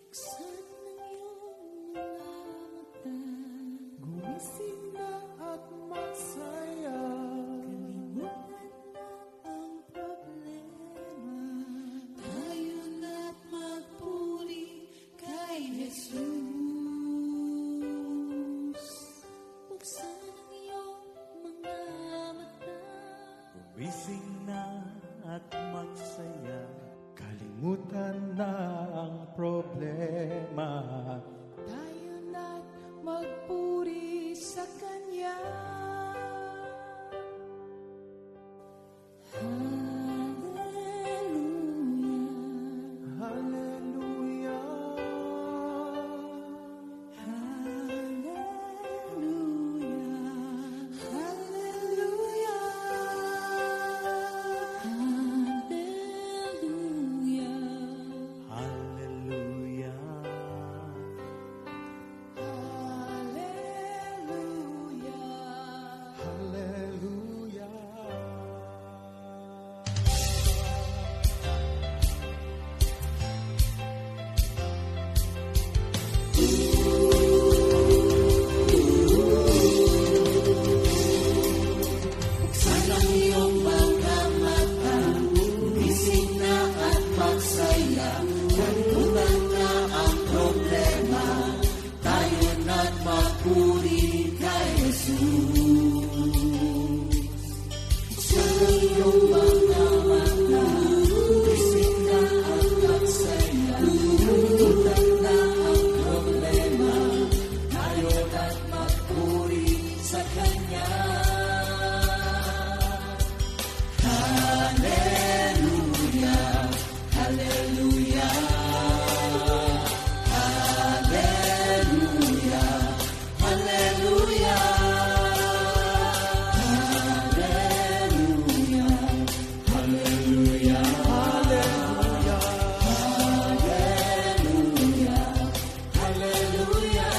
Buksan ang iyong mga mata, gumising na at magsaya. Kalimutan na ang problema, tayo na't magpuri kay Jesus. Buksan ang iyong mga mata, Gumising na at magsaya, kalimutan na ang problema. tayo na't magpuri sa Kanya. Hallelujah, Hallelujah, hallelujah, hallelujah, hallelujah, hallelujah, hallelujah. hallelujah. Buksan ang iyong mga mata, gumising na at magsaya. Kalimutan na ang problema, tayo na't magpuri kay Jesus. Buksan ang iyong mga mata, gumising na at magsaya. Kalimutan na ang problema, tayo na't magpuri sa Kanya. Hallelujah, hallelujah, hallelujah, hallelujah, hallelujah, hallelujah, hallelujah, hallelujah.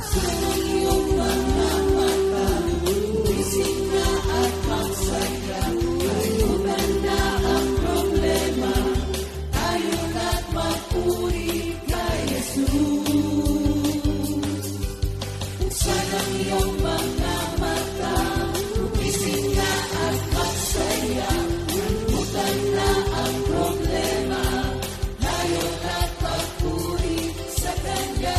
Sa iyong mga mata, gumising na at magsaya. Kalimutan na ang problema, tayo na't magpuri kay Jesus. Buksan ang iyong mga mata, gumising na at magsaya. Kalimutan na ang problema, tayo na't magpuri sa Kanya.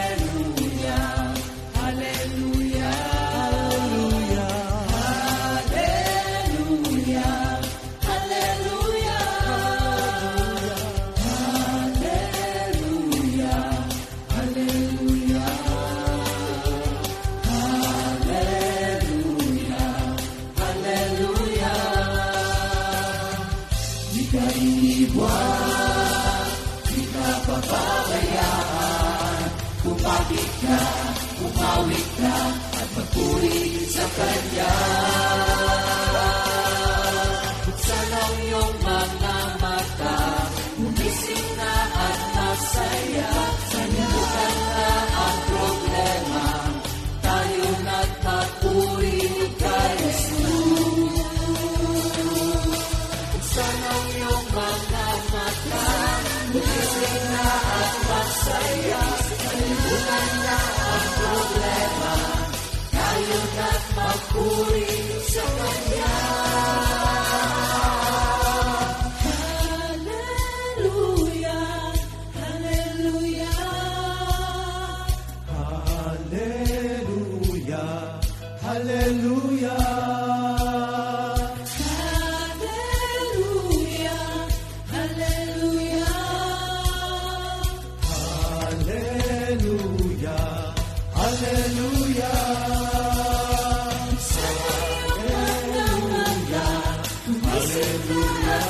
Hallelujah, hallelujah, hallelujah, hallelujah, hallelujah, hallelujah, hallelujah, hallelujah. Di ka iniwan, di ka pababayaan. Kumapit ka, kumawit ka, at magpuri sa Kanya. Buksan ang iyong mga mata, gumising na at masaya. Kalimutan na ang problema, tayo na't magpuri kay Jesus. Buksan ang iyong mga mata, gumising na at masaya. Kalimutan na ang problema, tayo na't magpuri sa Kanya. Hallelujah, hallelujah, Hallelujah, hallelujah, hallelujah, hallelujah. hallelujah, hallelujah. Hallelujah,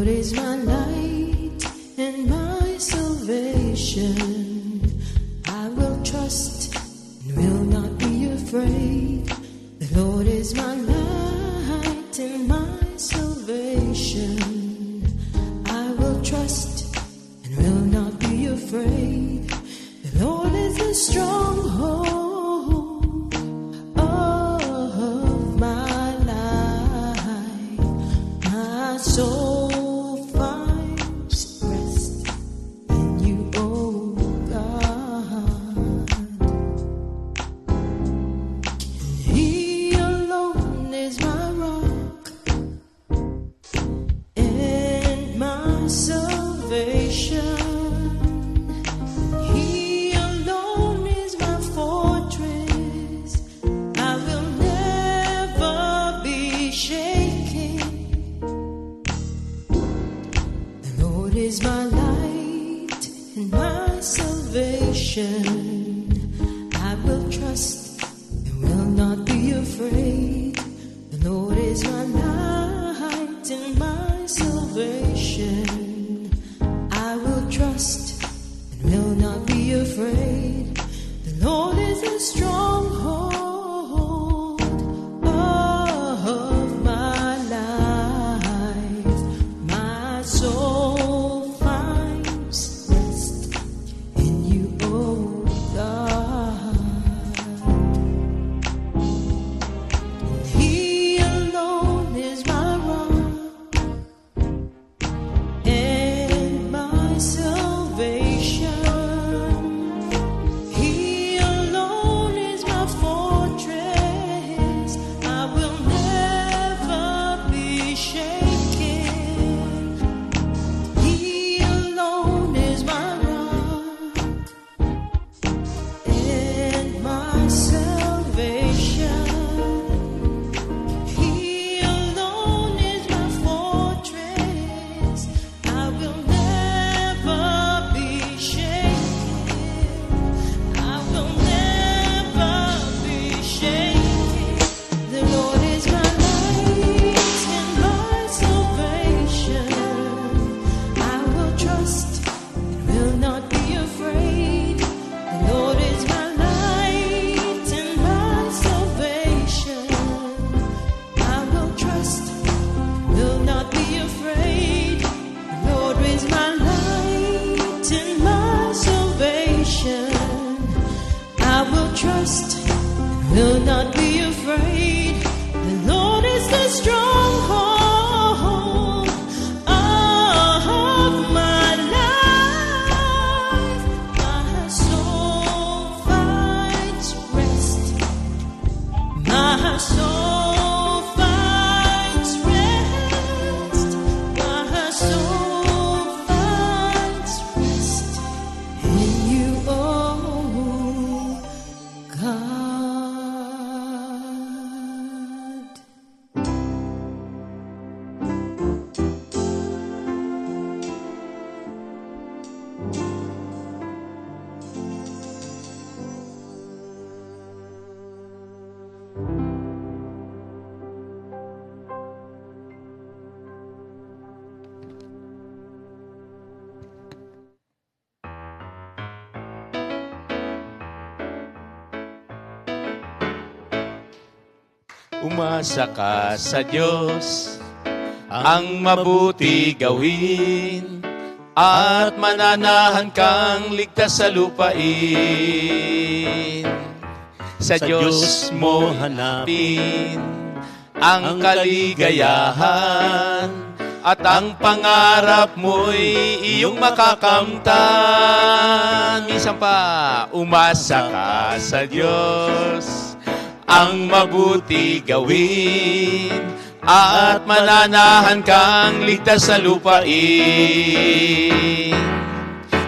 Lord is my light and my salvation. I will trust and will not be afraid. The Lord is my light and my salvation. I will trust and will not be afraid. The Lord is a stronghold of my life. My soul finds rest in you, oh God. He alone is my rock and my salvation. He alone is my fortress. I will never be shaken. The Lord is my light and my salvation. I will trust and will not be afraid. The Lord is my light and my salvation. I will trust and will not be afraid. The Lord is a stronghold of my life. My soul finds rest in you, oh God. He alone is my rock and my salvation. He alone is my fortress. I will never be shaken. He alone is my rock and my salvation. He alone is my fortress. I will never be shaken. I will never be shaken. The Lord is my light and my salvation. I will trust and will not be afraid. The Lord is my light and my salvation. I will trust, will not be afraid. The Lord is my light and my salvation. I will trust, will not be afraid. The Lord is the stronghold of my life. My soul finds rest. My soul finds rest. My soul finds rest in you, oh God. Umasa ka sa Diyos, ang mabuti gawin, at mananahan kang ligtas sa lupain. Sa Diyos mo hanapin ang kaligayahan, at ang pangarap mo'y iyong makakamtan. Minsan pa, umasa ka sa Diyos, ang mabuti gawin, at mananahan kang ligtas sa lupain.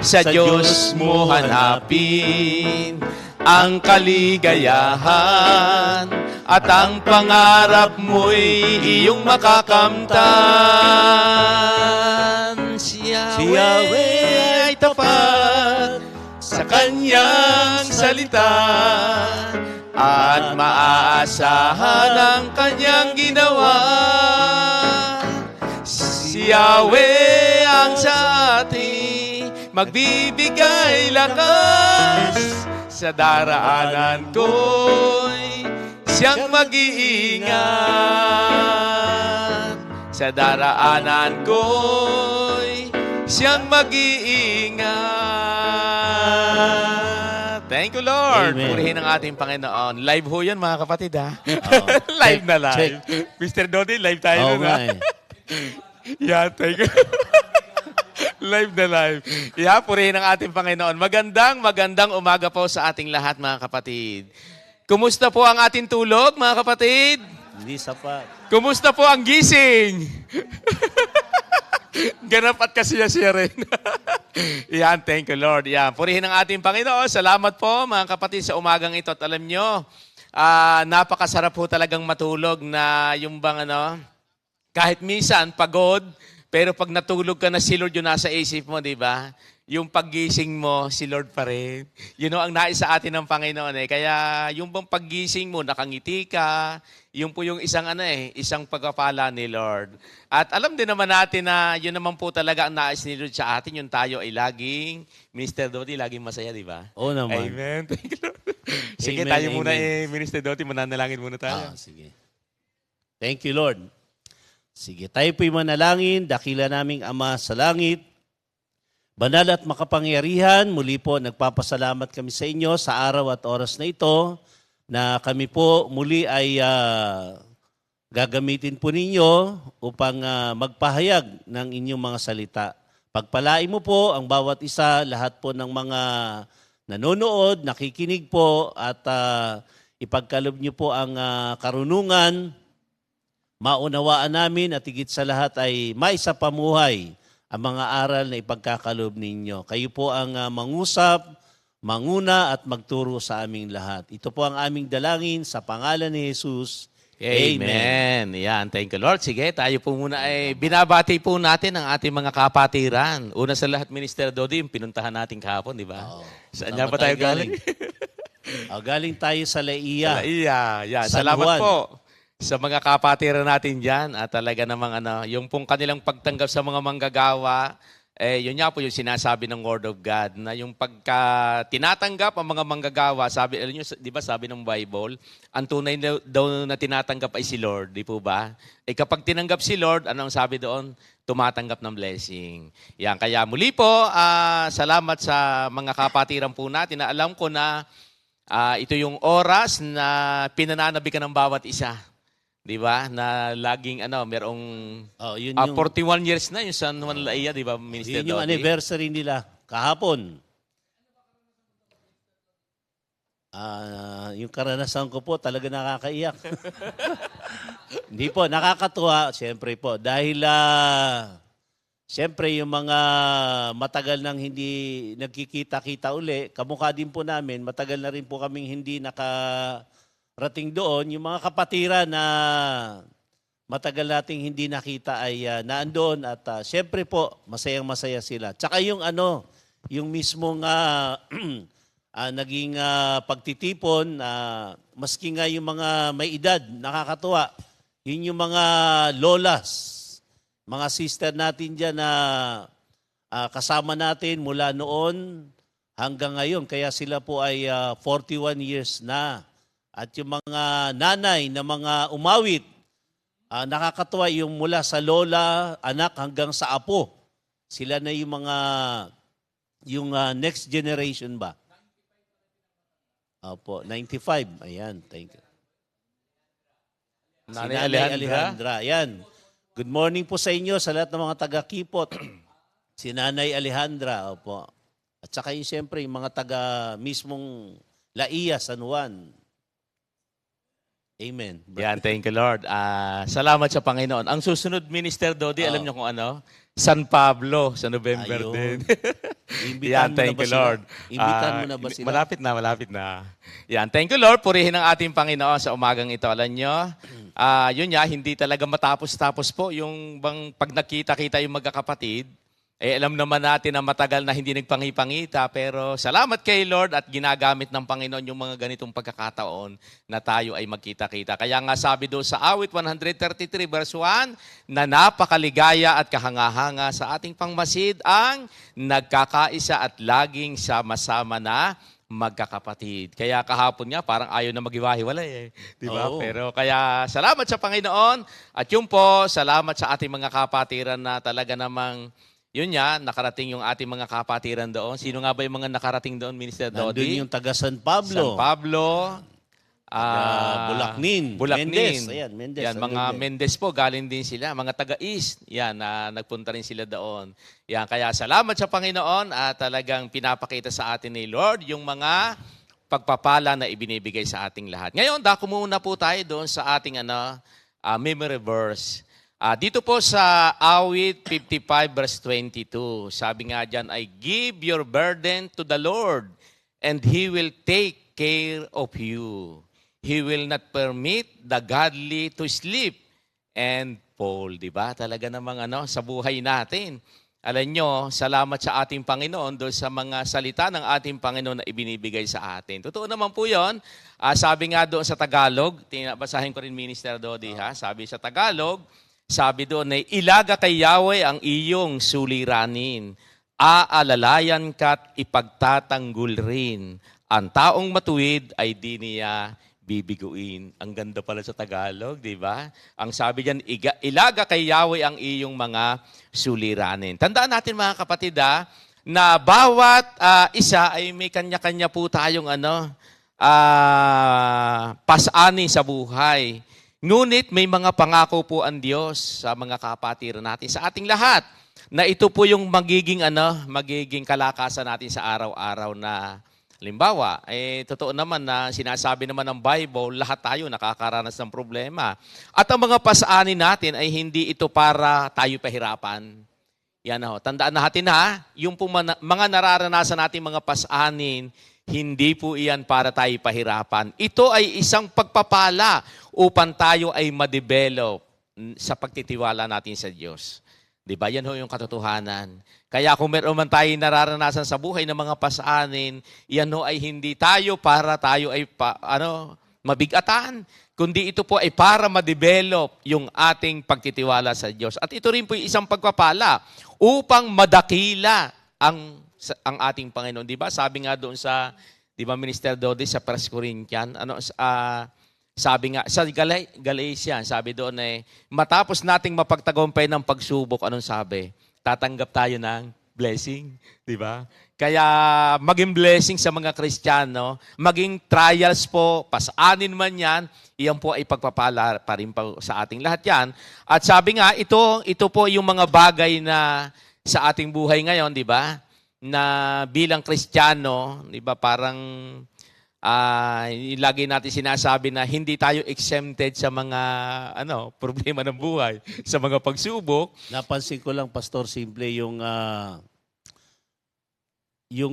Sa Diyos mo hanapin ang kaligayahan, at ang pangarap mo'y iyong makakamtan. Si Yahweh ay tapat sa kanyang salita, at maaasahan ang kanyang ginawa. Si Yahweh ang sa atin, magbibigay lakas. Sa daraanan ko'y siyang mag-iingat. Sa daraanan ko'y siyang mag-iingat. Thank you, Lord. Amen. Purihin ang ating Panginoon. Live ho yan, mga kapatid, ha? Oo. Live na Check, live. Mr. Dodi, live tayo Oo nun, nga ha? eh. Yeah, thank you. Live na live. Yeah, purihin ang ating Panginoon. Magandang umaga po sa ating lahat, mga kapatid. Kumusta po ang ating tulog, mga kapatid? Hindi sapat. Kumusta po ang gising? Ganap at kasiya-siya rin. Yan, thank you, Lord. Yan, purihin ang ating Panginoon. Salamat po, mga kapatid, sa umagang ito. At alam nyo, napakasarap po talagang matulog na yung bang kahit minsan pagod, pero pag natulog ka na, si Lord yung nasa isip mo, di ba? Yung paggising mo, si Lord pa rin. Yun ang nais sa atin ng Panginoon eh. Kaya yung bang paggising mo, nakangiti ka, yun po yung isang isang pagpapala ni Lord. At alam din naman natin na yun naman po talaga ang nais ni Lord sa atin, yung tayo ay laging, Minister Doti, laging masaya, di ba? Oo naman. Amen. Thank you, Lord. Sige, Amen, tayo muna amen. Minister Doti, mananalangin muna tayo. Sige. Thank you, Lord. Sige, tayo po'y manalangin, dakila naming Ama sa langit. Banal at makapangyarihan, muli po nagpapasalamat kami sa inyo sa araw at oras na ito na kami po muli ay gagamitin po ninyo upang magpahayag ng inyong mga salita. Pagpalain mo po ang bawat isa, lahat po ng mga nanonood, nakikinig po at ipagkalob niyo po ang karunungan, maunawaan namin at higit sa lahat ay maisapamuhay ang mga aral na ipagkakalob ninyo. Kayo po ang mangusap, manguna at magturo sa aming lahat. Ito po ang aming dalangin sa pangalan ni Jesus. Amen. Yan, thank you, Lord. Sige, tayo po muna ay binabati po natin ang ating mga kapatiran. Una sa lahat, Minister Dodi, yung pinuntahan natin kahapon, di ba? Saan nga ba tayo galing? Galing tayo sa Laia. Yan. San Salamat Juan. po sa mga kapatiran natin dyan. At talaga namang yung pong kanilang pagtanggap sa mga manggagawa, yun nga po yung sinasabi ng Word of God, na yung pagka tinatanggap ang mga manggagawa, sabi, alam nyo, di ba sabi ng Bible, ang tunay daw na tinatanggap ay si Lord, di po ba? Kapag tinanggap si Lord, ano ang sabi doon? Tumatanggap ng blessing. Yan, kaya muli po, salamat sa mga kapatiran po natin na alam ko na ito yung oras na pinananabi ka ng bawat isa. Di ba? Na laging merong Yun yung, 41 years na yung San Juan Laia, di ba, Minister yun yung Dodi? anniversary nila kahapon. Yung karanasan ko po talaga nakakaiyak. Hindi po, nakakatuwa siyempre po dahil siyempre yung mga matagal nang hindi nagkikita-kita uli, kamukha din po namin, matagal na rin po kaming hindi rating doon, yung mga kapatiran na matagal nating hindi nakita ay naandoon at syempre po, masayang-masaya sila. Tsaka yung yung mismong naging pagtitipon, maski nga yung mga may edad, nakakatuwa. Yun yung mga lolas, mga sister natin dyan na kasama natin mula noon hanggang ngayon. Kaya sila po ay 41 years na. At yung mga nanay na mga umawit, nakakatuwa yung mula sa lola, anak hanggang sa apo. Sila na yung mga, next generation ba? Opo, 95. Ayan, thank you. Si Nanay Nanay Alejandra. Ayan. Good morning po sa inyo, sa lahat ng mga taga-Kipot. Si Nanay Alejandra, opo. At saka yung siyempre, yung mga taga mismong Laia, San Juan. Amen. Yan, thank you, Lord. Salamat sa Panginoon. Ang susunod, Minister Dodi, alam niyo kung ano? San Pablo, sa November Ayun. din. Imbitahan Yan, mo na thank ba you, sila? Lord. Imbitahan mo na ba sila? Malapit na. Yan, thank you, Lord. Purihin ang ating Panginoon sa umagang ito. Alam niyo, yun nga, hindi talaga matapos-tapos po yung bang pag nakita-kita yung magkakapatid, Alam naman natin na matagal na hindi nagpangipangita, pero salamat kay Lord at ginagamit ng Panginoon yung mga ganitong pagkakataon na tayo ay magkita-kita. Kaya nga sabi doon sa awit 133 verse 1, na napakaligaya at kahanga-hanga sa ating pangmasid ang nagkakaisa at laging sama-sama na magkakapatid. Kaya kahapon nga, parang ayaw na maghiwa-hiwalay Di ba? Oo. Pero kaya salamat sa Panginoon at yun po, salamat sa ating mga kapatiran na talaga namang yun nga, nakarating yung ating mga kapatiran doon. Sino nga ba yung mga nakarating doon, Minister Dodi? Nandun yung taga San Pablo. San Pablo. Bulacnin. Bulacnin. Mendez. Ayan, Mendez. Yan, Nandun mga din. Mendez po, galing din sila. Mga taga-East. Yan, nagpunta rin sila doon. Yan, kaya salamat sa Panginoon at talagang pinapakita sa atin ni Lord yung mga pagpapala na ibinibigay sa ating lahat. Ngayon, dako muna po tayo doon sa ating memory verse. Dito po sa awit 55 verse 22, sabi nga dyan ay, give your burden to the Lord and He will take care of you. He will not permit the godly to sleep and fall. Diba? Talaga namang sa buhay natin. Alam nyo, salamat sa ating Panginoon doon sa mga salita ng ating Panginoon na ibinibigay sa atin. Totoo naman po yun. Sabi nga doon sa Tagalog, basahin ko rin Minister Dodi sabi sa Tagalog, sabi doon ay, ilaga kay Yahweh ang iyong suliranin. Aalalayan ka't ipagtatanggol rin. Ang taong matuwid ay di niya bibiguin. Ang ganda pala sa Tagalog, di ba? Ang sabi diyan, ilaga kay Yahweh ang iyong mga suliranin. Tandaan natin mga kapatid na bawat isa ay may kanya-kanya po tayong pasani sa buhay. Ngunit may mga pangako po ang Diyos sa mga kapatiran natin, sa ating lahat, na ito po yung magiging kalakasan natin sa araw-araw na halimbawa. Totoo naman na sinasabi naman ng Bible, lahat tayo nakakaranas ng problema. At ang mga pasaanin natin ay hindi ito para tayo pahirapan. Yan tandaan natin yung po mga nararanasan natin mga pasaanin, hindi po iyan para tayo pahirapan. Ito ay isang pagpapala upang tayo ay ma-develop sa pagtitiwala natin sa Diyos. Diba? Yan yung katotohanan. Kaya kung meron man tayo nararanasan sa buhay ng mga pasaanin, yan ay hindi tayo para tayo ay mabigatan, kundi ito po ay para ma-develop yung ating pagtitiwala sa Diyos. At ito rin po yung isang pagpapala upang madakila ang ating Panginoon. Diba? Sabi nga doon sa, diba, Minister Dodi, sa 1 Corinthians, sabi nga, sa Galatians, sabi doon matapos nating mapagtagumpay ng pagsubok, anong sabi? Tatanggap tayo ng blessing. Diba? Kaya maging blessing sa mga Kristiyano, maging trials po, pasaanin man yan, iyan po ay pagpapala pa rin po sa ating lahat yan. At sabi nga, ito po yung mga bagay na sa ating buhay ngayon, di ba? Na bilang Kristiyano, di ba, parang lagi natin sinasabi na hindi tayo exempted sa mga problema ng buhay, sa mga pagsubok. Napansin ko lang, Pastor, simple yung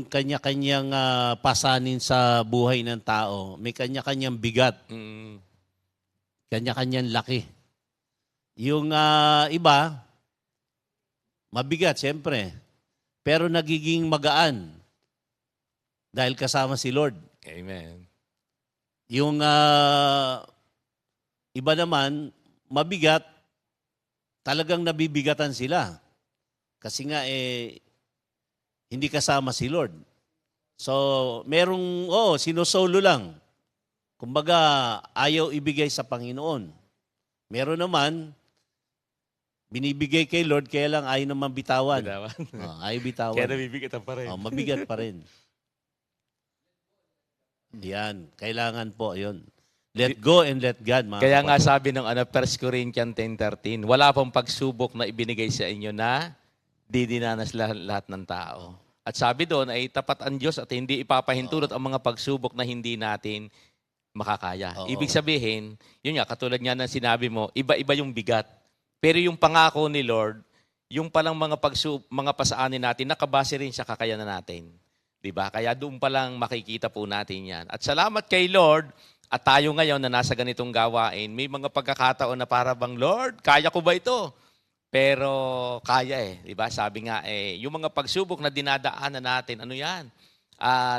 kanya-kanyang pasanin sa buhay ng tao. May kanya-kanyang bigat. Kanya-kanyang laki. Yung iba, mabigat, siyempre. Pero nagiging magaan dahil kasama si Lord. Amen. Yung iba naman, mabigat, talagang nabibigatan sila. Kasi nga, hindi kasama si Lord. So, merong, sinosolo lang. Kumbaga, ayaw ibigay sa Panginoon. Meron naman, binibigay kay Lord, kaya lang ayaw naman bitawan. Ayaw bitawan. Kaya nabibigatan pa rin. Mabigat pa rin. Yan, kailangan po, yun. Let go and let God, mga Kaya nga kapatid. sabi ng 1 Corinthians 10:13, wala pong pagsubok na ibinigay sa inyo na didinanas lahat ng tao. At sabi doon ay tapat ang Diyos at hindi ipapahintulot ang mga pagsubok na hindi natin makakaya. Oo. Ibig sabihin, yun nga, katulad nga ng sinabi mo, iba-iba yung bigat. Pero yung pangako ni Lord, yung palang mga pasaanin natin, nakabase rin sa kakayanan natin. Diba? Kaya doon palang makikita po natin yan. At salamat kay Lord, at tayo ngayon na nasa ganitong gawain, may mga pagkakataon na para bang, Lord, kaya ko ba ito? Pero kaya di ba? Sabi nga yung mga pagsubok na dinadaanan natin, ano yan?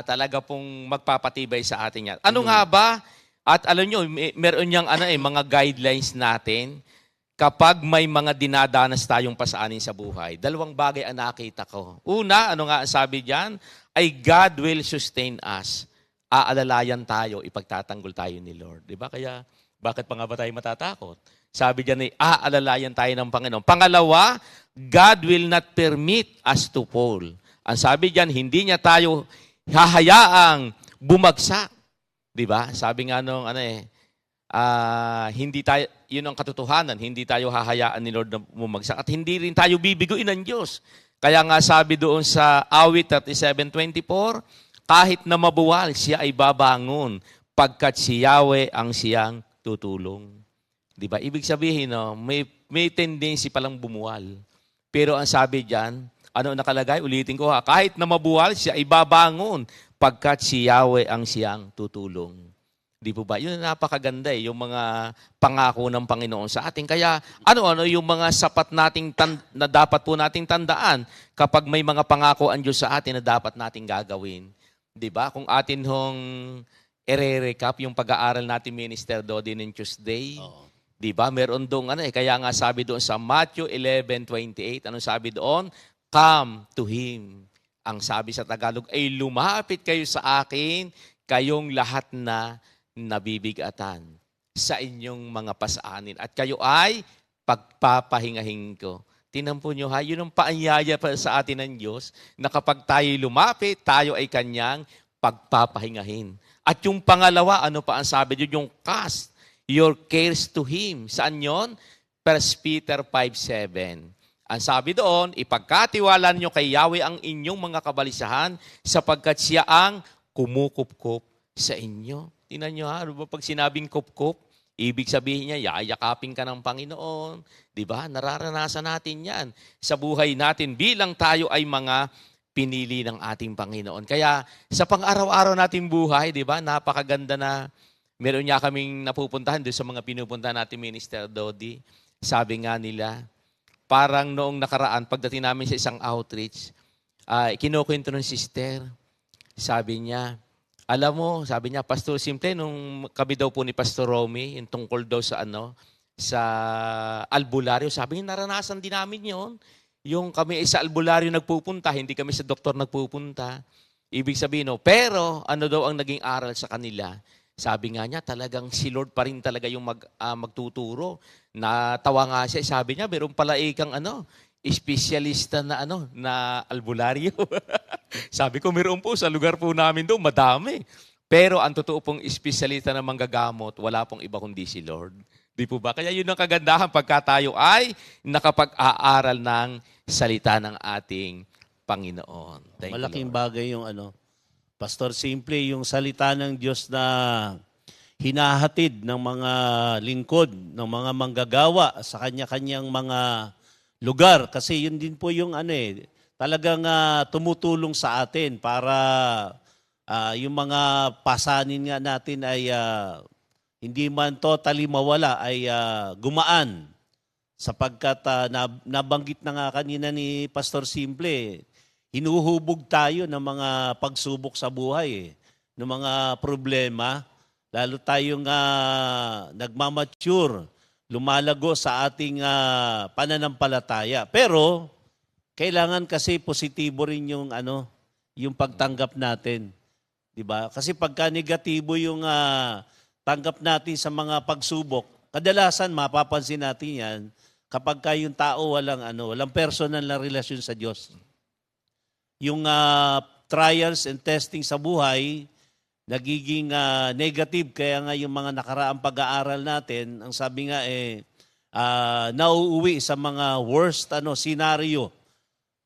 Talaga pong magpapatibay sa atin yan. Ano nga ba? At alam nyo, meron niyang mga guidelines natin kapag may mga dinadanas tayong pasaanin sa buhay. Dalawang bagay ang nakita ko. Una, ano nga ang sabi diyan? Ay God will sustain us. Aalalayan tayo, ipagtatanggol tayo ni Lord. Di ba? Kaya, bakit pa nga ba tayo matatakot? Sabi diyan aalalayan tayo ng Panginoon. Pangalawa, God will not permit us to fall. Ang sabi diyan, hindi niya tayo hahayaang bumagsak. Di ba? Sabi nga nung hindi tayo, yun ang katotohanan, hindi tayo hahayaan ni Lord na bumagsak at hindi rin tayo bibiguin ng Diyos. Kaya nga sabi doon sa Awit 37:24, kahit na mabuwal, siya ay babangon pagkat si Yahweh ang siyang tutulong. Di ba? Ibig sabihin, may tendency palang bumuwal. Pero ang sabi diyan, ano nakalagay? Ulitin ko kahit na mabuwal, siya ay babangon pagkat si Yahweh ang siyang tutulong. Di po ba? Yun ang napakaganda yung mga pangako ng Panginoon sa atin. Kaya ano yung mga sapat nating na dapat po nating tandaan kapag may mga pangako ang Diyos sa atin na dapat nating gagawin. Di ba? Kung atin hong i-recap yung pag-aaral natin Minister Dodi ng Tuesday, di ba? Meron doon kaya nga sabi doon sa Matthew 11:28, anong sabi doon? Come to Him. Ang sabi sa Tagalog ay lumapit kayo sa akin, kayong lahat na nabibigatan sa inyong mga pasaanin. At kayo ay pagpapahingahin ko. Tinampo nyo yun ang paanyaya pa sa atin ng Diyos na kapag tayo lumapit, tayo ay kanyang pagpapahingahin. At yung pangalawa, ano pa ang sabi doon? Yung cast your cares to Him. Saan yun? 1 Peter 5:7. Ang sabi doon, ipagkatiwalaan nyo kay Yahweh ang inyong mga kabalisahan sapagkat siya ang kumukupkup sa inyo. Tingnan nyo ano ba pag sinabing kupkup? Ibig sabihin niya, yayakapin ka ng Panginoon. Di ba? Nararanasan natin yan sa buhay natin bilang tayo ay mga pinili ng ating Panginoon. Kaya sa pang-araw-araw nating buhay, di ba? Napakaganda na meron niya kaming napupuntahan doon sa mga pinupuntahan natin Minister Dodi. Sabi nga nila, parang noong nakaraan, pagdating namin sa isang outreach, kinukwento ng sister. Sabi niya, alam mo, sabi niya, Pastor, simple, nung kami daw po ni Pastor Romy, yung tungkol daw sa sa albularyo, sabi niya, naranasan din namin yon. Yung kami sa albularyo nagpupunta, hindi kami sa doktor nagpupunta. Ibig sabihin, pero ano daw ang naging aral sa kanila? Sabi nga niya, talagang si Lord pa rin talaga yung magtuturo. Natawa nga siya, sabi niya, meron pala ikang espesyalista na na albularyo. Sabi ko, meron po sa lugar po namin doon, madami. Pero ang totoo pong espesyalista na manggagamot, wala pong iba kundi si Lord. Di po ba? Kaya yun ang kagandahan pagka tayo ay nakapag-aaral ng salita ng ating Panginoon. Thank Malaking you, Lord. bagay yung Pastor, simple yung salita ng Diyos na hinahatid ng mga lingkod, ng mga manggagawa sa kanya-kanyang mga lugar. Kasi yun din po yung talagang tumutulong sa atin para yung mga pasanin nga natin ay hindi man totally mawala, ay gumaan. Sapagkat nabanggit na nga kanina ni Pastor Simple, hinuhubog tayo ng mga pagsubok sa buhay, ng mga problema, lalo tayong nagmamature, lumalago sa ating pananampalataya. Pero kailangan kasi positibo rin yung yung pagtanggap natin, 'di ba? Kasi pagka negatibo yung tanggap natin sa mga pagsubok, kadalasan mapapansin natin 'yan kapag yung tao walang personal na relasyon sa Diyos. Yung trials and testing sa buhay nagiging negative, kaya nga yung mga nakaraang pag-aaral natin, ang sabi nga nauuwi sa mga worst scenario.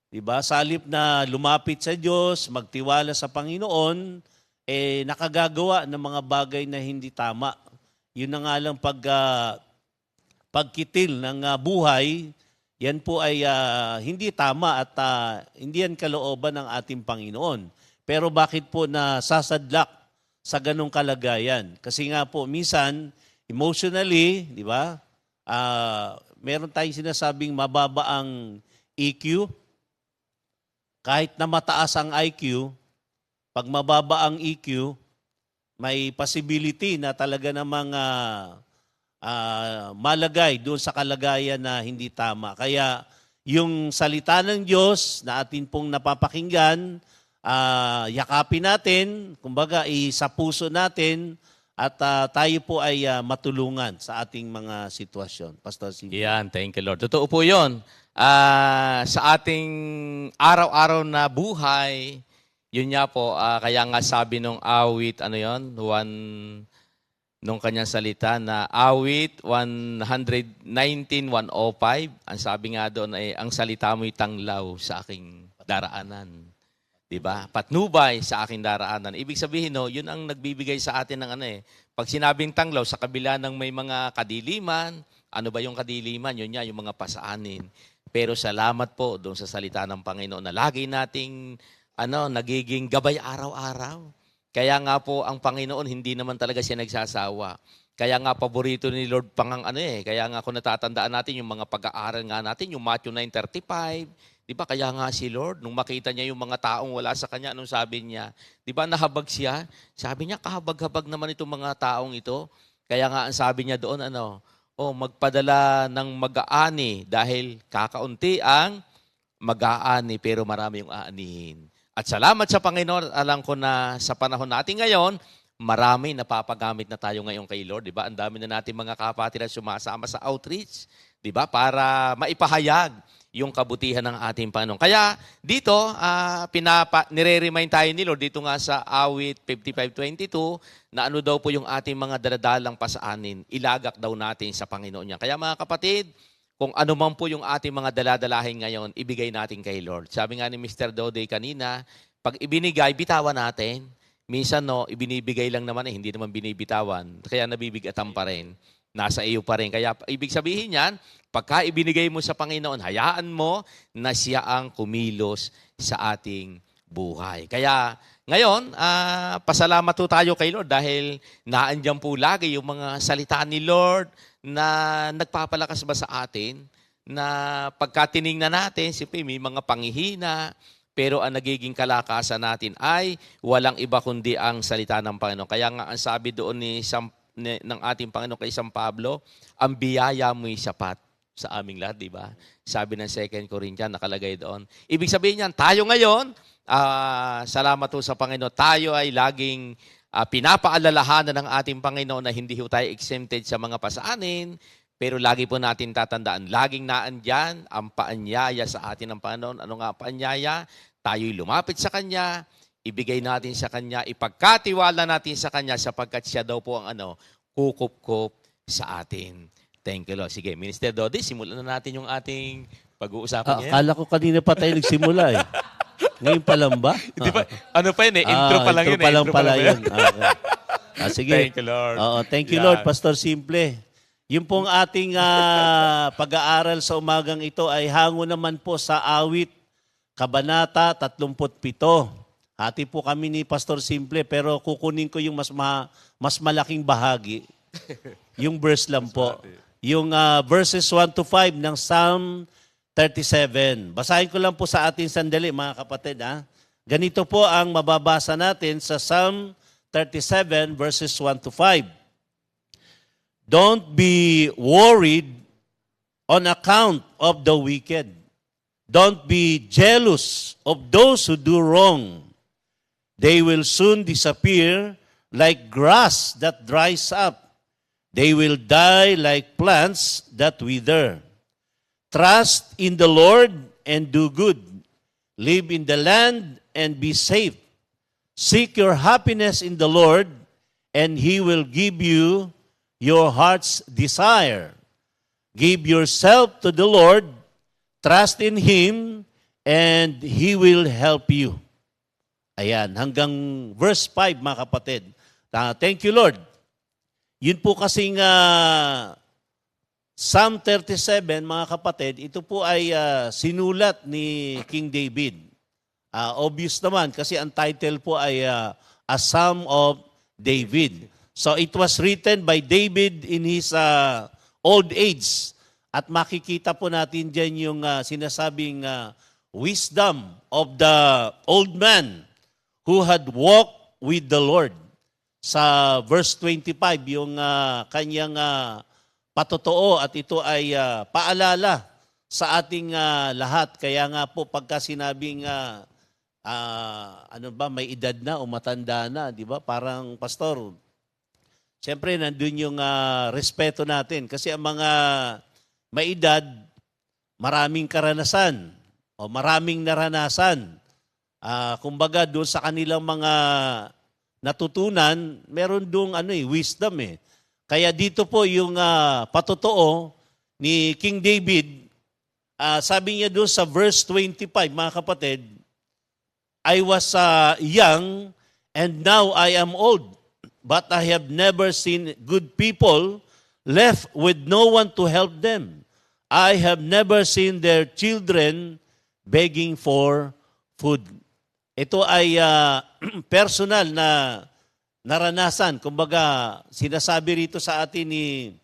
Diba? Sa halip na lumapit sa Diyos, magtiwala sa Panginoon, nakagagawa ng mga bagay na hindi tama. Yun na nga lang pagkitil ng buhay, yan po ay hindi tama at hindi yan kalooban ng ating Panginoon. Pero bakit po nasasadlak sa ganong kalagayan? Kasi nga po, minsan, emotionally, di ba, meron tayong sinasabing mababa ang EQ. Kahit na mataas ang IQ, pag mababa ang EQ, may possibility na talaga namang malagay doon sa kalagayan na hindi tama. Kaya yung salita ng Diyos na atin pong napapakinggan, yakapin natin, kumbaga sa puso natin, at tayo po ay matulungan sa ating mga sitwasyon. Pastor Simon. Yan, thank you Lord. Totoo po yun. Sa ating araw-araw na buhay, yun nga po, kaya nga sabi nung awit, nung kanyang salita na awit 119:105, ang sabi nga doon ay, ang salita mo'y tanglaw sa aking daraanan. Diba? Patnubay sa aking daraanan. Ibig sabihin, no, yun ang nagbibigay sa atin ng Pag sinabing tanglaw, sa kabila ng may mga kadiliman, ano ba yung kadiliman? Yun nga, yung mga pasaanin. Pero salamat po doon sa salita ng Panginoon na lagi nating nagiging gabay araw-araw. Kaya nga po ang Panginoon hindi naman talaga siya nagsasawa. Kaya nga paborito ni Lord kaya nga kung natatandaan natin yung mga pag-aaral nga natin, yung Matthew 9:35, di ba? Kaya nga si Lord, nung makita niya yung mga taong wala sa kanya, anong sabi niya? Di ba nahabag siya? Sabi niya, kahabag-habag naman itong mga taong ito. Kaya nga ang sabi niya doon, magpadala ng mag-aani dahil kakaunti ang mag-aani pero marami yung aanihin. At salamat sa Panginoon, alam ko na sa panahon natin ngayon, marami napapagamit na tayo ngayon kay Lord, di ba? Ang dami na natin mga kapatid na sumasama sa outreach, di ba? Para maipahayag yung kabutihan ng ating Panginoon. Kaya dito, nire-remind tayo ni Lord dito nga sa awit 55:22 na ano daw po yung ating mga daladalang pasaanin, ilagak daw natin sa Panginoon niya. Kaya mga kapatid, kung ano man po yung ating mga daladalahin ngayon, ibigay natin kay Lord. Sabi nga ni Mr. Dode kanina, pag ibinigay, bitawan natin. Minsan, ibinibigay lang naman, hindi naman binibitawan. Kaya nabibigatan pa rin. Nasa iyo pa rin. Kaya ibig sabihin yan, pagka ibinigay mo sa Panginoon, hayaan mo na siya ang kumilos sa ating buhay. Kaya ngayon, pasalamat po tayo kay Lord dahil naandyan po lagi yung mga salita ni Lord na nagpapalakas ba sa atin na pagka tiningnan natin, siyempre may mga panghihina, pero ang nagiging kalakasan natin ay walang iba kundi ang salita ng Panginoon. Kaya nga ang sabi doon ng ating Panginoon kay San Pablo, ang biyaya mo'y sapat sa aming lahat, di ba? Sabi ng 2 Corinthians, nakalagay doon. Ibig sabihin niyan, tayo ngayon, salamat po sa Panginoon, tayo ay laging pinapaalalahanan ng ating Panginoon na hindi ho tayo exempted sa mga pasaanin, pero lagi po natin tatandaan, laging naandyan ang paanyaya sa atin ng Panginoon. Ano nga paanyaya? Tayo'y lumapit sa Kanya, ibigay natin sa Kanya, ipagkatiwala natin sa Kanya sapagkat siya daw po ang kukup-kup sa atin. Thank you, Lord. Sige, Minister Dodi, simulan na natin yung ating pag-uusapan ngayon. Akala ko kanina pa tayo nagsimula eh. Ngayon pa lang ba? Di ba? Ano pa yun eh? Intro pa lang yun. Intro pa lang pala yun. Okay. Sige. Thank you, Lord. Thank you, Lord. Pastor Simple. Yung pong ating pag-aaral sa umagang ito ay hango naman po sa awit, Kabanata 37. Hati po kami ni Pastor Simple pero kukunin ko yung mas malaking bahagi. Yung verse lang po. Yung verses 1 to 5 ng Psalm 37. Basahin ko lang po sa atin sandali mga kapatid. Ganito po ang mababasa natin sa Psalm 37 verses 1 to 5. Don't be worried on account of the wicked. Don't be jealous of those who do wrong. They will soon disappear like grass that dries up. They will die like plants that wither. Trust in the Lord and do good. Live in the land and be safe. Seek your happiness in the Lord, and He will give you your heart's desire. Give yourself to the Lord, trust in Him, and He will help you. Ayan, hanggang verse 5 mga kapatid. Thank you, Lord. Yun po kasing Psalm 37, mga kapatid, ito po ay sinulat ni King David. Obvious naman kasi ang title po ay A Psalm of David. So it was written by David in his old age. At makikita po natin dyan yung sinasabing wisdom of the old man who had walked with the Lord. Sa verse 25, yung kanyang patotoo at ito ay paalala sa ating lahat. Kaya nga po pagka sinabing may edad na o matanda na, di ba? Parang pastor, siyempre nandun yung respeto natin. Kasi ang mga may edad, maraming karanasan o maraming naranasan. Kumbaga doon sa kanilang mga natutunan, meron doong wisdom eh. Kaya dito po yung patotoo ni King David, sabi niya doon sa verse 25, mga kapatid, I was young and now I am old, but I have never seen good people left with no one to help them. I have never seen their children begging for food. Ito ay personal na naranasan. Kumbaga, sinasabi rito sa atin ni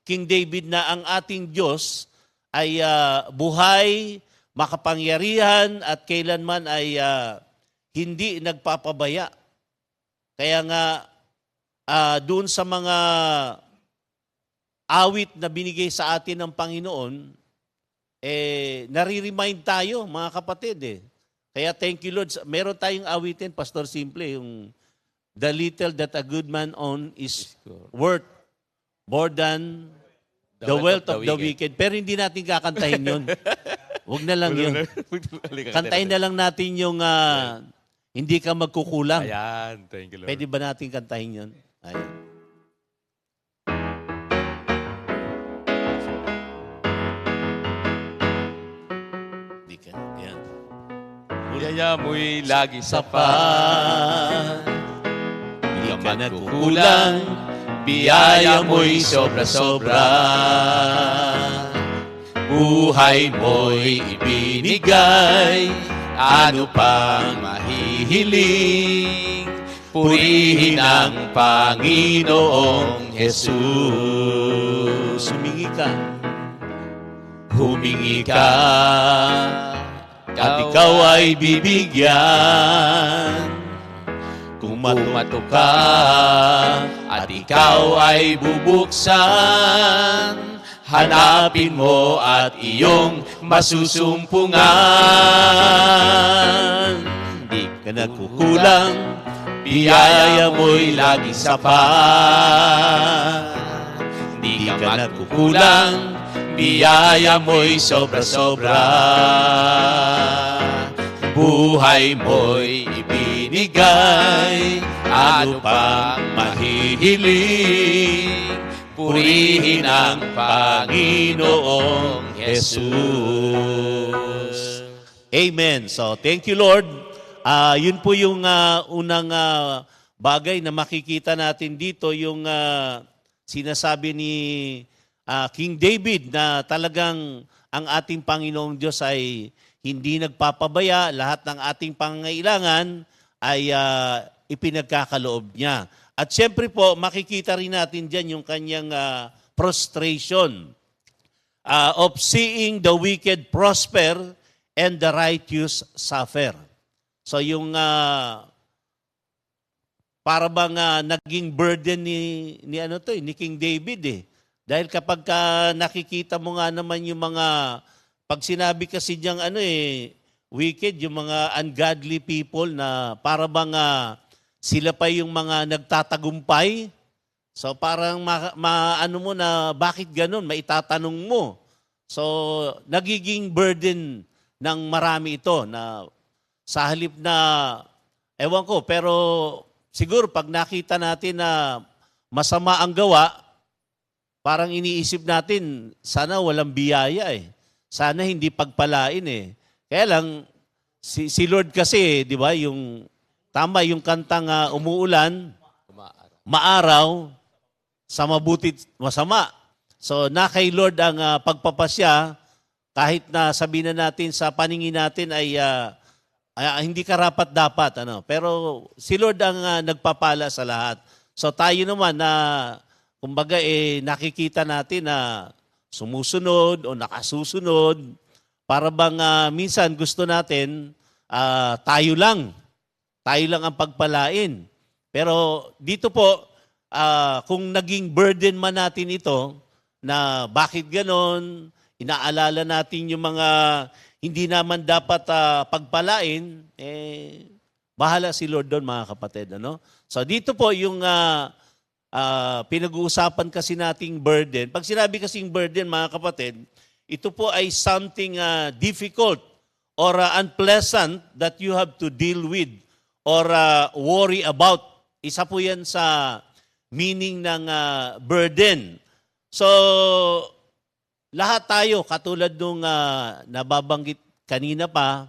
King David na ang ating Diyos ay buhay, makapangyarihan at kailanman ay hindi nagpapabaya. Kaya nga, doon sa mga awit na binigay sa atin ng Panginoon, nare-remind tayo, mga kapatid Kaya thank you, Lord. Meron tayong awitin, Pastor Simple, yung the little that a good man own is worth more than the wealth of the wicked. Pero hindi natin kakantahin yun. Huwag na lang yun. Kantahin na lang natin yung hindi ka magkukulang. Ayan, thank you, Lord. Pwede ba natin kantahin yun? Ayan. Hindi ka. Ayan. Biyaya mo'y lagi Sapat. Hindi ka nagkukulang. Biyaya mo'y sobra-sobra. Buhay mo'y ibinigay. Ano pang mahihiling? Purihin ang Panginoong Jesus. Humingi ka. Humingi ka. At ikaw ay bibigyan. Kung mato ka at ikaw ay bubuksan, hanapin mo at iyong masusumpungan. Di ka nagkukulang, biyaya mo'y laging sapat. Di ka nagkukulang, biyaya mo'y sobra-sobra. Buhay mo'y ibinigay, ano pang mahihiling? Purihin ang Panginoong Jesus. Amen. So, thank you, Lord. Yun po yung unang bagay na makikita natin dito, yung sinasabi ni King David na talagang ang ating Panginoong Diyos ay hindi nagpapabaya, lahat ng ating pangangailangan ay ipinagkakaloob niya. At siyempre po, makikita rin natin dyan yung kanyang prostration of seeing the wicked prosper and the righteous suffer. So yung para bang naging burden ni King David Dahil kapag nakikita mo nga naman yung mga, pag sinabi kasi diyang wicked, yung mga ungodly people na para bang sila pa yung mga nagtatagumpay. So parang maano mo na bakit ganun, maitatanong mo. So nagiging burden ng marami ito na sa halip na, ewan ko, pero siguro pag nakita natin na masama ang gawa, parang iniisip natin, sana walang biyaya Sana hindi pagpalain Kaya lang, si Lord kasi, di ba, yung tama yung kantang umuulan, maaraw, sa mabuti masama. So na kay Lord ang pagpapasya, kahit na sabihin na natin sa paningin natin ay hindi karapat-dapat. Pero si Lord ang nagpapala sa lahat. So tayo naman na, kumbaga nakikita natin na sumusunod o nakasusunod. Para bang minsan gusto natin tayo lang ang pagpalain. Pero dito po, kung naging burden man natin ito, na bakit ganon, inaalala natin yung mga hindi naman dapat pagpalain, bahala si Lord doon, mga kapatid. Ano? So dito po yung pinag-uusapan kasi nating burden. Pag sinabi kasing burden, mga kapatid, ito po ay something difficult or unpleasant that you have to deal with or worry about. Isa po yan sa meaning ng burden. So, lahat tayo, katulad nung nababanggit kanina pa,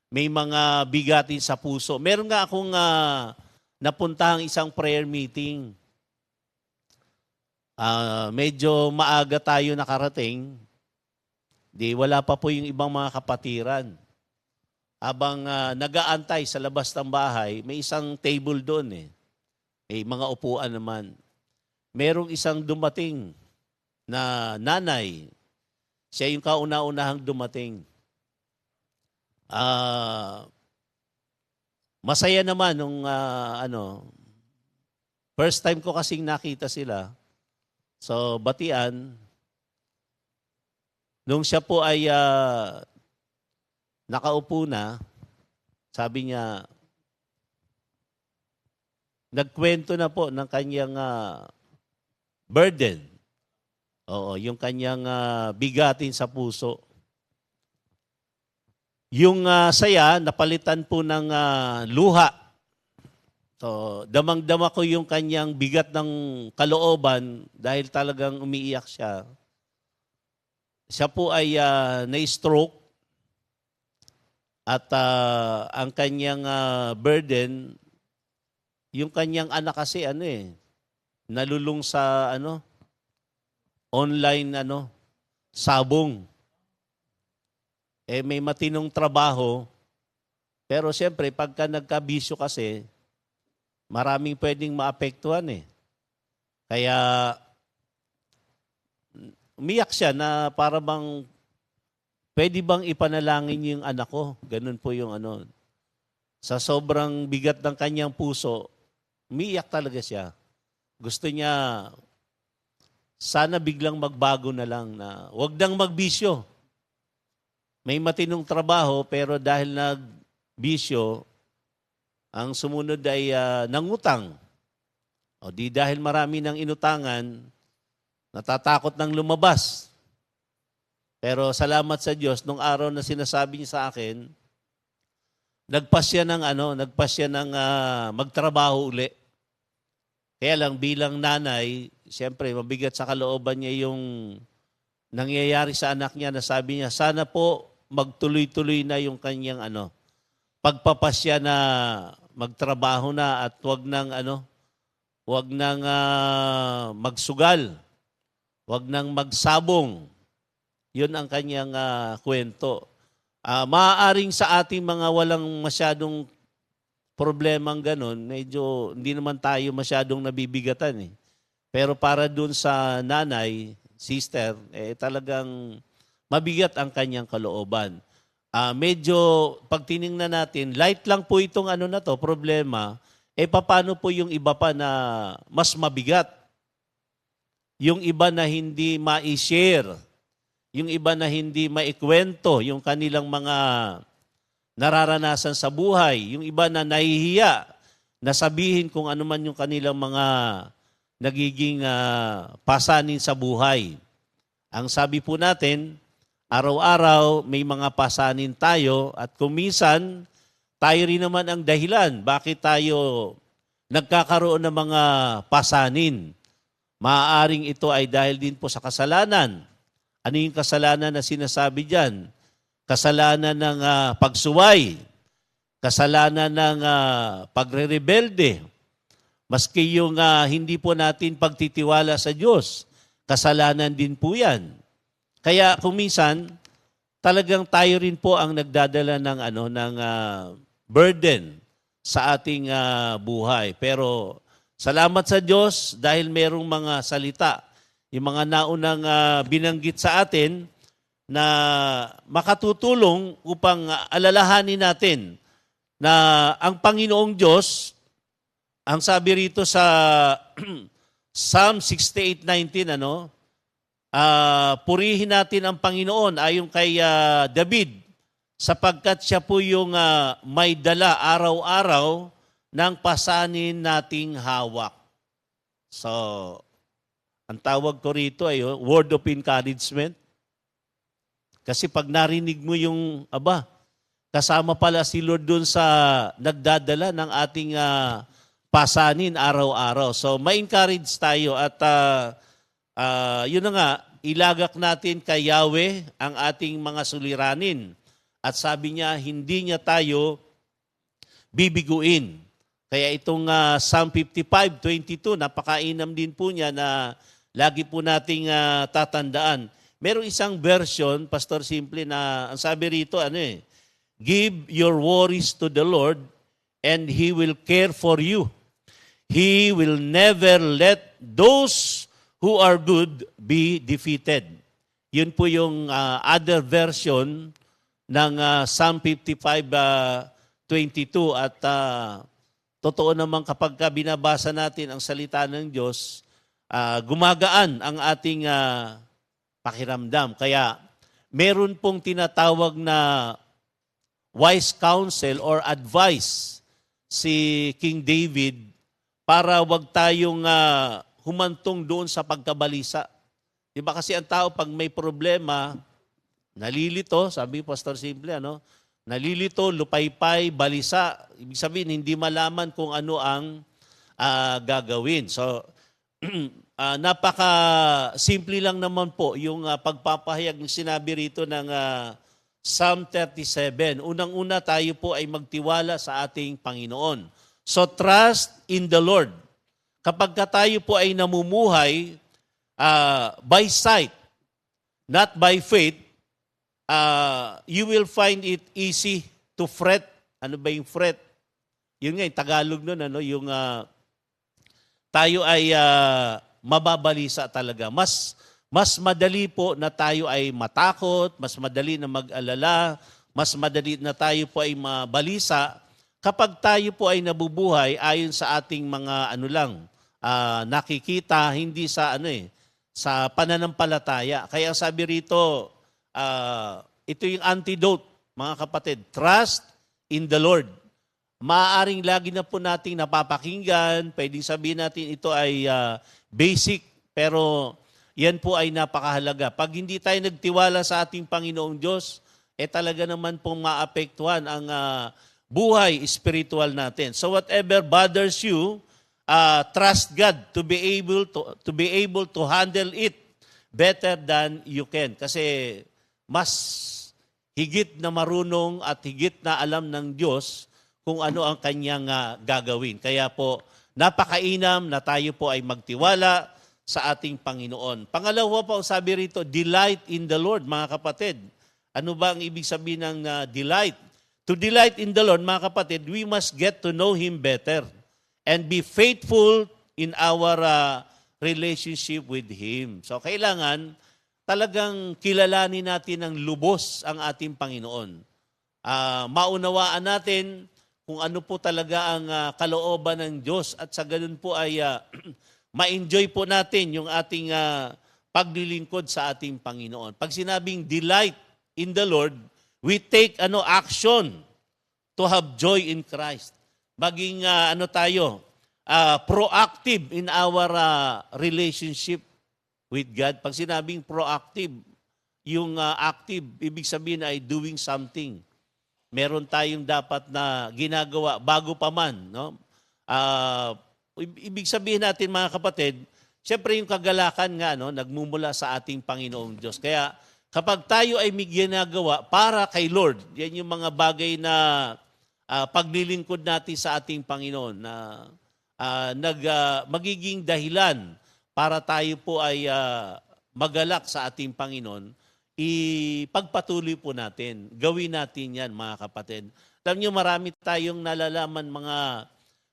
may mga bigatin sa puso. Meron nga akong napuntahang isang prayer meeting. Medyo maaga tayo nakarating. Wala pa po yung ibang mga kapatiran. Habang nag-aantay sa labas ng bahay, may isang table doon eh. May mga upuan naman. Merong isang dumating na nanay. Siya yung kauna-unahang dumating. Masaya naman nung first time ko kasing nakita sila. So, batian. Nung siya po ay nakaupo na, sabi niya, nagkwento na po ng kanyang burden. Oo, yung kanyang bigatin sa puso. Yung saya, napalitan po ng luha. So, damang-dama ko yung kanyang bigat ng kalooban dahil talagang umiiyak siya. Siya po ay na-stroke at ang kanyang burden, yung kanyang anak kasi nalulung sa online sabong. May matinong trabaho, pero siyempre pagka nagkabisyo kasi, maraming pwedeng maapektuhan eh. Kaya umiyak siya na para bang pwede bang ipanalangin yung anak ko? Ganun po yung Sa sobrang bigat ng kanyang puso, umiyak talaga siya. Gusto niya sana biglang magbago na lang na wag nang magbisyo. May matinong trabaho pero dahil nagbisyo, ang sumunod ay nangutang. O di dahil marami ng inutangan, natatakot ng lumabas. Pero salamat sa Diyos, nung araw na sinasabi niya sa akin, nagpasya ng magtrabaho uli. Kaya lang bilang nanay, siyempre mabigat sa kalooban niya yung nangyayari sa anak niya na sabi niya, sana po magtuloy-tuloy na yung kanyang pagpapasya na magtrabaho na at wag nang magsugal, wag nang magsabong. Yun ang kanyang kwento. Maaaring sa ating mga walang masyadong problemang ganun, medyo hindi naman tayo masyadong nabibigatan eh. Pero para dun sa nanay, sister, talagang mabigat ang kanyang kalooban. Medyo pag tiningnan natin, light lang po itong problema, paano po yung iba pa na mas mabigat? Yung iba na hindi ma-share, yung iba na hindi maikwento, yung kanilang mga nararanasan sa buhay, yung iba na nahihiya, na sabihin kung ano man yung kanilang mga nagiging pasanin sa buhay. Ang sabi po natin, araw-araw may mga pasanin tayo at kumisan, tayo rin naman ang dahilan bakit tayo nagkakaroon ng mga pasanin. Maaaring ito ay dahil din po sa kasalanan. Ano yung kasalanan na sinasabi dyan? Kasalanan ng pagsuway, kasalanan ng pagre-rebelde, maski yung hindi po natin pagtitiwala sa Diyos, kasalanan din po yan. Kaya kung minsan, talagang tayo rin po ang nagdadala ng burden sa ating buhay. Pero salamat sa Diyos dahil merong mga salita yung mga naunang binanggit sa atin na makatutulong upang alalahanin natin na ang Panginoong Diyos, ang sabi rito sa Psalm 68:19, purihin natin ang Panginoon ayon kay David, sapagkat siya po yung may dala araw-araw ng pasanin nating hawak. So, ang tawag ko rito ay word of encouragement. Kasi pag narinig mo yung, kasama pala si Lord dun sa nagdadala ng ating pasanin araw-araw. So, ma-encourage tayo at yun na nga, ilagak natin kay Yahweh ang ating mga suliranin. At sabi niya, hindi niya tayo bibiguin. Kaya itong Psalm 55:22, napakainam din po niya na lagi po nating tatandaan. Merong isang version, Pastor Simple, na ang sabi rito, give your worries to the Lord and He will care for you. He will never let those who are good be defeated. Yun po yung other version ng Psalm 55:22 at totoo naman kapag binabasa natin ang salita ng Diyos, gumagaan ang ating pakiramdam. Kaya meron pong tinatawag na wise counsel or advice si King David para wag tayong humantong doon sa pagkabalisa. Diba kasi ang tao pag may problema, nalilito, sabi Pastor Simple, nalilito, lupaypay, balisa. Ibig sabihin, hindi malaman kung ano ang gagawin. So, napaka-simple lang naman po yung pagpapahayag ng sinabi rito ng Psalm 37. Unang-una tayo po ay magtiwala sa ating Panginoon. So, trust in the Lord. Kapag tayo po ay namumuhay by sight, not by faith, you will find it easy to fret. Ano ba yung fret? Yun nga, yung Tagalog nun, yung tayo ay mababalisa talaga. Mas madali po na tayo ay matakot, mas madali na mag-alala, mas madali na tayo po ay mabalisa kapag tayo po ay nabubuhay ayon sa ating mga nakikita, hindi sa sa pananampalataya. Kaya sabi rito, ito yung antidote, mga kapatid. Trust in the Lord. Maaaring lagi na po nating napapakinggan, pwedeng sabihin natin ito ay basic, pero yan po ay napakahalaga. Pag hindi tayo nagtiwala sa ating Panginoong Diyos, talaga naman pong maapektuhan ang buhay spiritual natin. So whatever bothers you, trust God to be able to handle it better than you can. Kasi mas higit na marunong at higit na alam ng Diyos kung ano ang kanyang gagawin. Kaya po, napakainam na tayo po ay magtiwala sa ating Panginoon. Pangalawa po, sabi rito, delight in the Lord, mga kapatid. Ano ba ang ibig sabihin ng delight? To delight in the Lord, mga kapatid, we must get to know Him better and be faithful in our relationship with Him. So, kailangan talagang kilalanin natin ng lubos ang ating Panginoon. Maunawaan natin kung ano po talaga ang kalooban ng Diyos at sa ganun po ay ma-enjoy po natin yung ating paglilingkod sa ating Panginoon. Pag sinabing delight in the Lord, we take action to have joy in Christ. Maging proactive in our relationship with God. Pag sinabing proactive, yung active, ibig sabihin ay doing something. Meron tayong dapat na ginagawa bago pa man. No? Ibig sabihin natin, mga kapatid, siyempre yung kagalakan nga, nagmumula sa ating Panginoong Diyos. Kaya kapag tayo ay may ginagawa para kay Lord, yan yung mga bagay na paglilingkod natin sa ating Panginoon na magiging dahilan para tayo po ay magalak sa ating Panginoon, ipagpatuloy po natin. Gawin natin yan, mga kapatid. Alam nyo, marami tayong nalalaman mga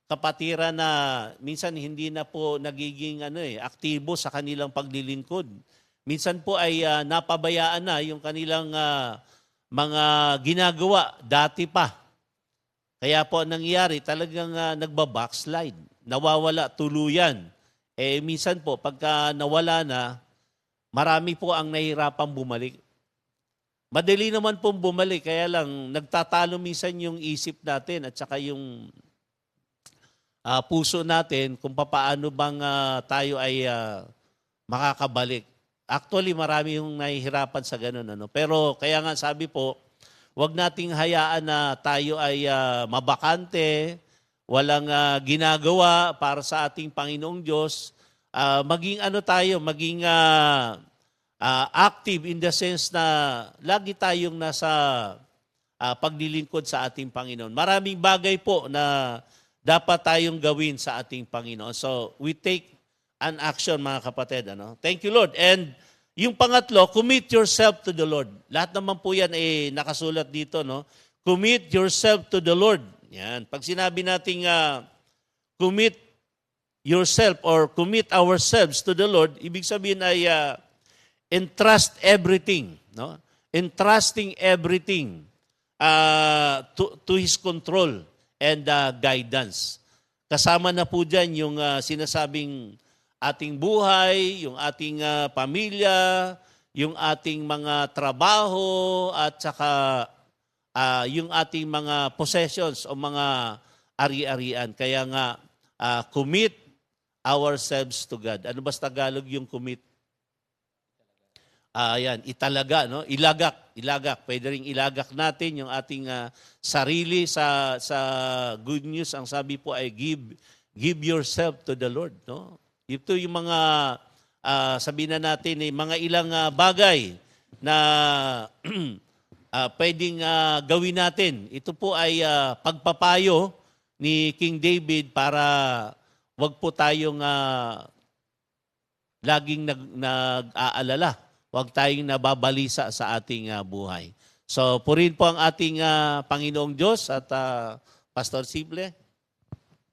kapatiran na minsan hindi na po nagiging aktibo sa kanilang paglilingkod. Minsan po ay napabayaan na yung kanilang mga ginagawa dati pa. Kaya po ang nangyayari, talagang nagba-backslide, nawawala tuluyan. Minsan po, pagka nawala na, marami po ang nahihirapang bumalik. Madali naman pong bumalik, kaya lang nagtatalo minsan yung isip natin at saka yung puso natin kung paano bang tayo ay makakabalik. Actually, marami yung nahihirapan sa ganun. Pero kaya nga sabi po, wag nating hayaan na tayo ay mabakante, walang ginagawa para sa ating Panginoong Diyos. Maging maging active in the sense na lagi tayong nasa paglilingkod sa ating Panginoon. Maraming bagay po na dapat tayong gawin sa ating Panginoon. So, we take an action, mga kapatid. Thank you, Lord. And yung pangatlo, commit yourself to the Lord. Lahat naman po yan nakasulat dito. Commit yourself to the Lord. Yan. Pag sinabi nating commit yourself or commit ourselves to the Lord, ibig sabihin ay entrust everything, entrusting everything to His control and guidance. Kasama na po dyan yung sinasabing ating buhay, yung ating pamilya, yung ating mga trabaho, at saka yung ating mga possessions o mga ari-arian. Kaya nga, commit ourselves to God. Ano ba sa Tagalog yung commit? Italaga, ilagak. Pwede ring ilagak natin yung ating sarili sa good news. Ang sabi po ay give yourself to the Lord. Ito yung mga, sabihin na natin, mga ilang bagay na pwedeng gawin natin. Ito po ay pagpapayo ni King David para wag po tayong laging nag-aalala. Huwag tayong nababalisa sa ating buhay. So, purihin po ang ating Panginoong Diyos at Pastor Sible.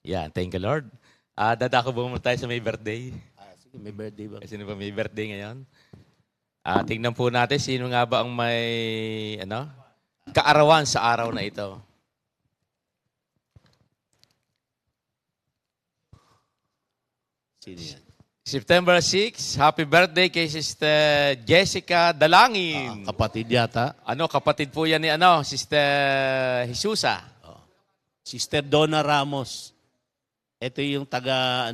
Yeah, thank you, Lord. Dadako ba muna tayo sa may birthday? Sige, may birthday ba? Sino ba may birthday ngayon? Tingnan po natin sino nga ba ang may kaarawan sa araw na ito. Sino yan? September 6, happy birthday kay Sister Jessica Dalangin. Kapatid yata. Kapatid po yan ni Sister Jesusa. Sister Donna Ramos. Ito yung taga,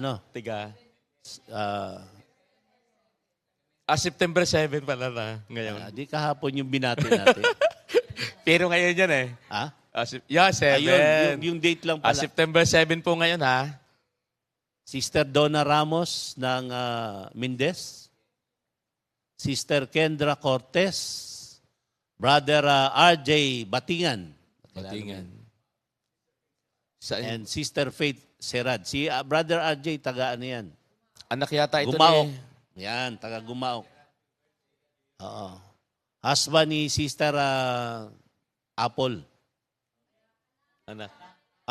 September 7 pala na ngayon. Di kahapon yung binati natin. Pero ngayon yan Ha? 7. Ayun, yung date lang pala. September 7 po ngayon, Sister Donna Ramos ng Mendez. Sister Kendra Cortez. Brother RJ Batingan. And Sister Faith Serad. Si Brother RJ, taga ano yan? Anak yata ito Gumaok. ni... Yan, taga Gumaok. Oo. Husband ni Sister Apple. Anak.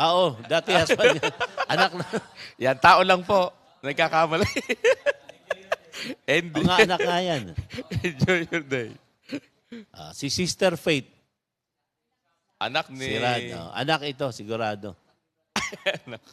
Oo, dati husband niya. Anak na. Yan, tao lang po. Nagkakamali. Enjoy. Mga anak nga yan. Enjoy your day. Si Sister Faith. Anak ni... Serad. Anak ito, sigurado. Anak.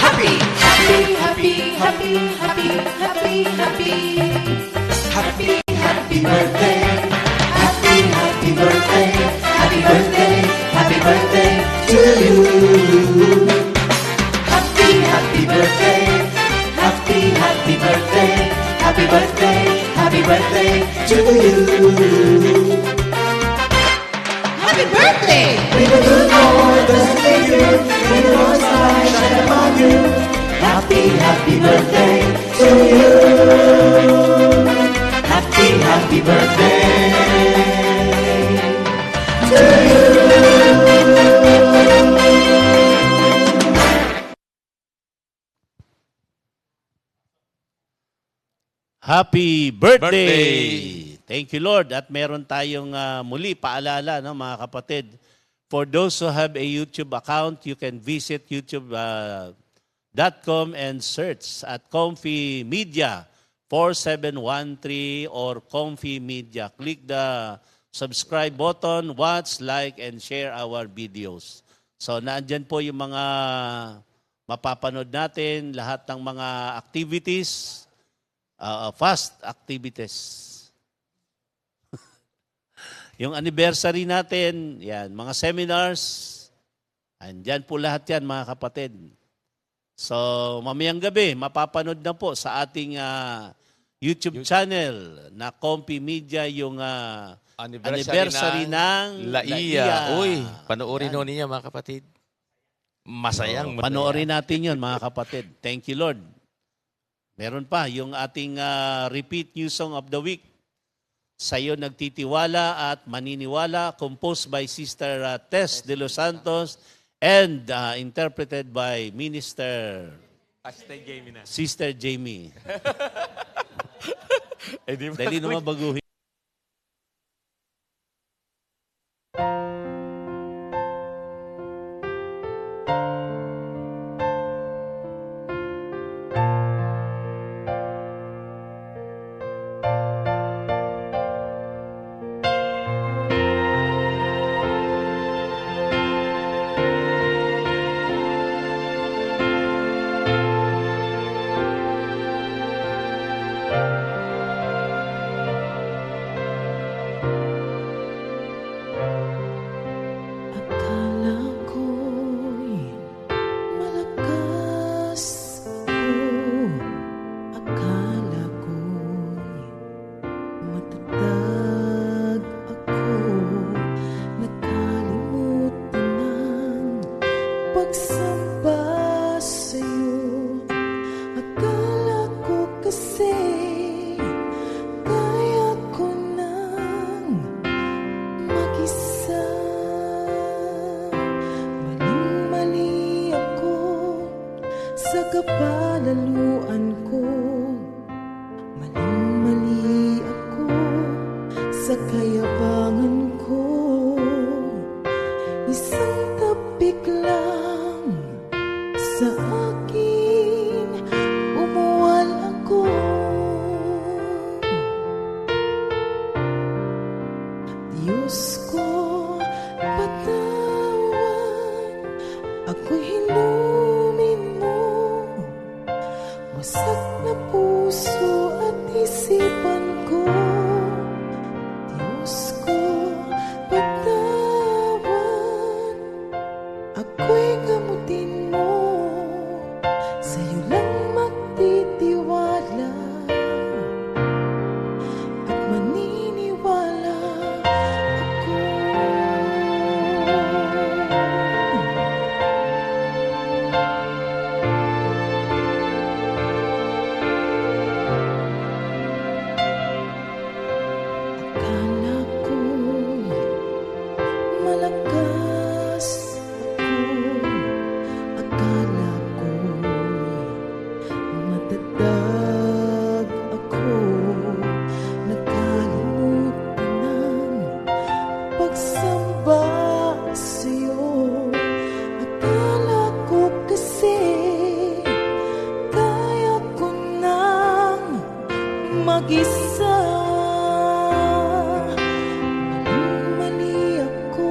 Happy, happy, happy, happy, happy, happy, happy. Happy, happy birthday. Happy, happy birthday. Happy birthday, happy birthday to you. Happy, happy birthday. Happy, happy birthday. Happy birthday, happy birthday to you. Happy birthday! May the good Lord bless you. May the Lord's light shine upon you. Happy, happy birthday to you. Happy, happy birthday. Happy birthday! Birthday! Thank you, Lord. At meron tayong muli paalala, no, mga kapatid. For those who have a YouTube account, you can visit youtube.com and search at Comfy Media 4713 or Comfy Media. Click the subscribe button, watch, like, and share our videos. So, naandyan po yung mga mapapanood natin, lahat ng mga activities, fast activities. Yung anniversary natin, yan, mga seminars, andyan po lahat yan, mga kapatid. So, mamayang gabi, mapapanood na po sa ating YouTube channel na Comfy Media yung anniversary ng Laia. Uy, panoorin ho ninyo, mga kapatid. Masayang. Panoorin natin yun, mga kapatid. Thank you, Lord. Meron pa, yung ating repeat new song of the week. Sa'yo nagtitiwala at maniniwala, composed by Sister Tess de los Santos and interpreted by Sister Jamie. Dali naman baguhin. Akala ko'y malakas ako, akala ko'y matatag ako, nakalimutan ng pagsamba sa'yo. Akala ko kasi kaya ko nang mag-isa. Maling-mali ako sa kapalaluan ko. Maling-mali ako sa kayabangan ko. Isang tapik lang sa akin, umuwal ako. Diyos ko, patawad, ako'y hinumin mo. Wasak na puso at isipan ko. Diyos ko, patawad, ako'y gamutin mo. Sa'yo lang magtitiwala at maniniwala ako. Akala ko'y malakas ako, akala ko'y matatag ako, nakalimutan ng pagsamba sa'yo. Akala ko kasi kaya ko nang mag-isa. Maling-mali ako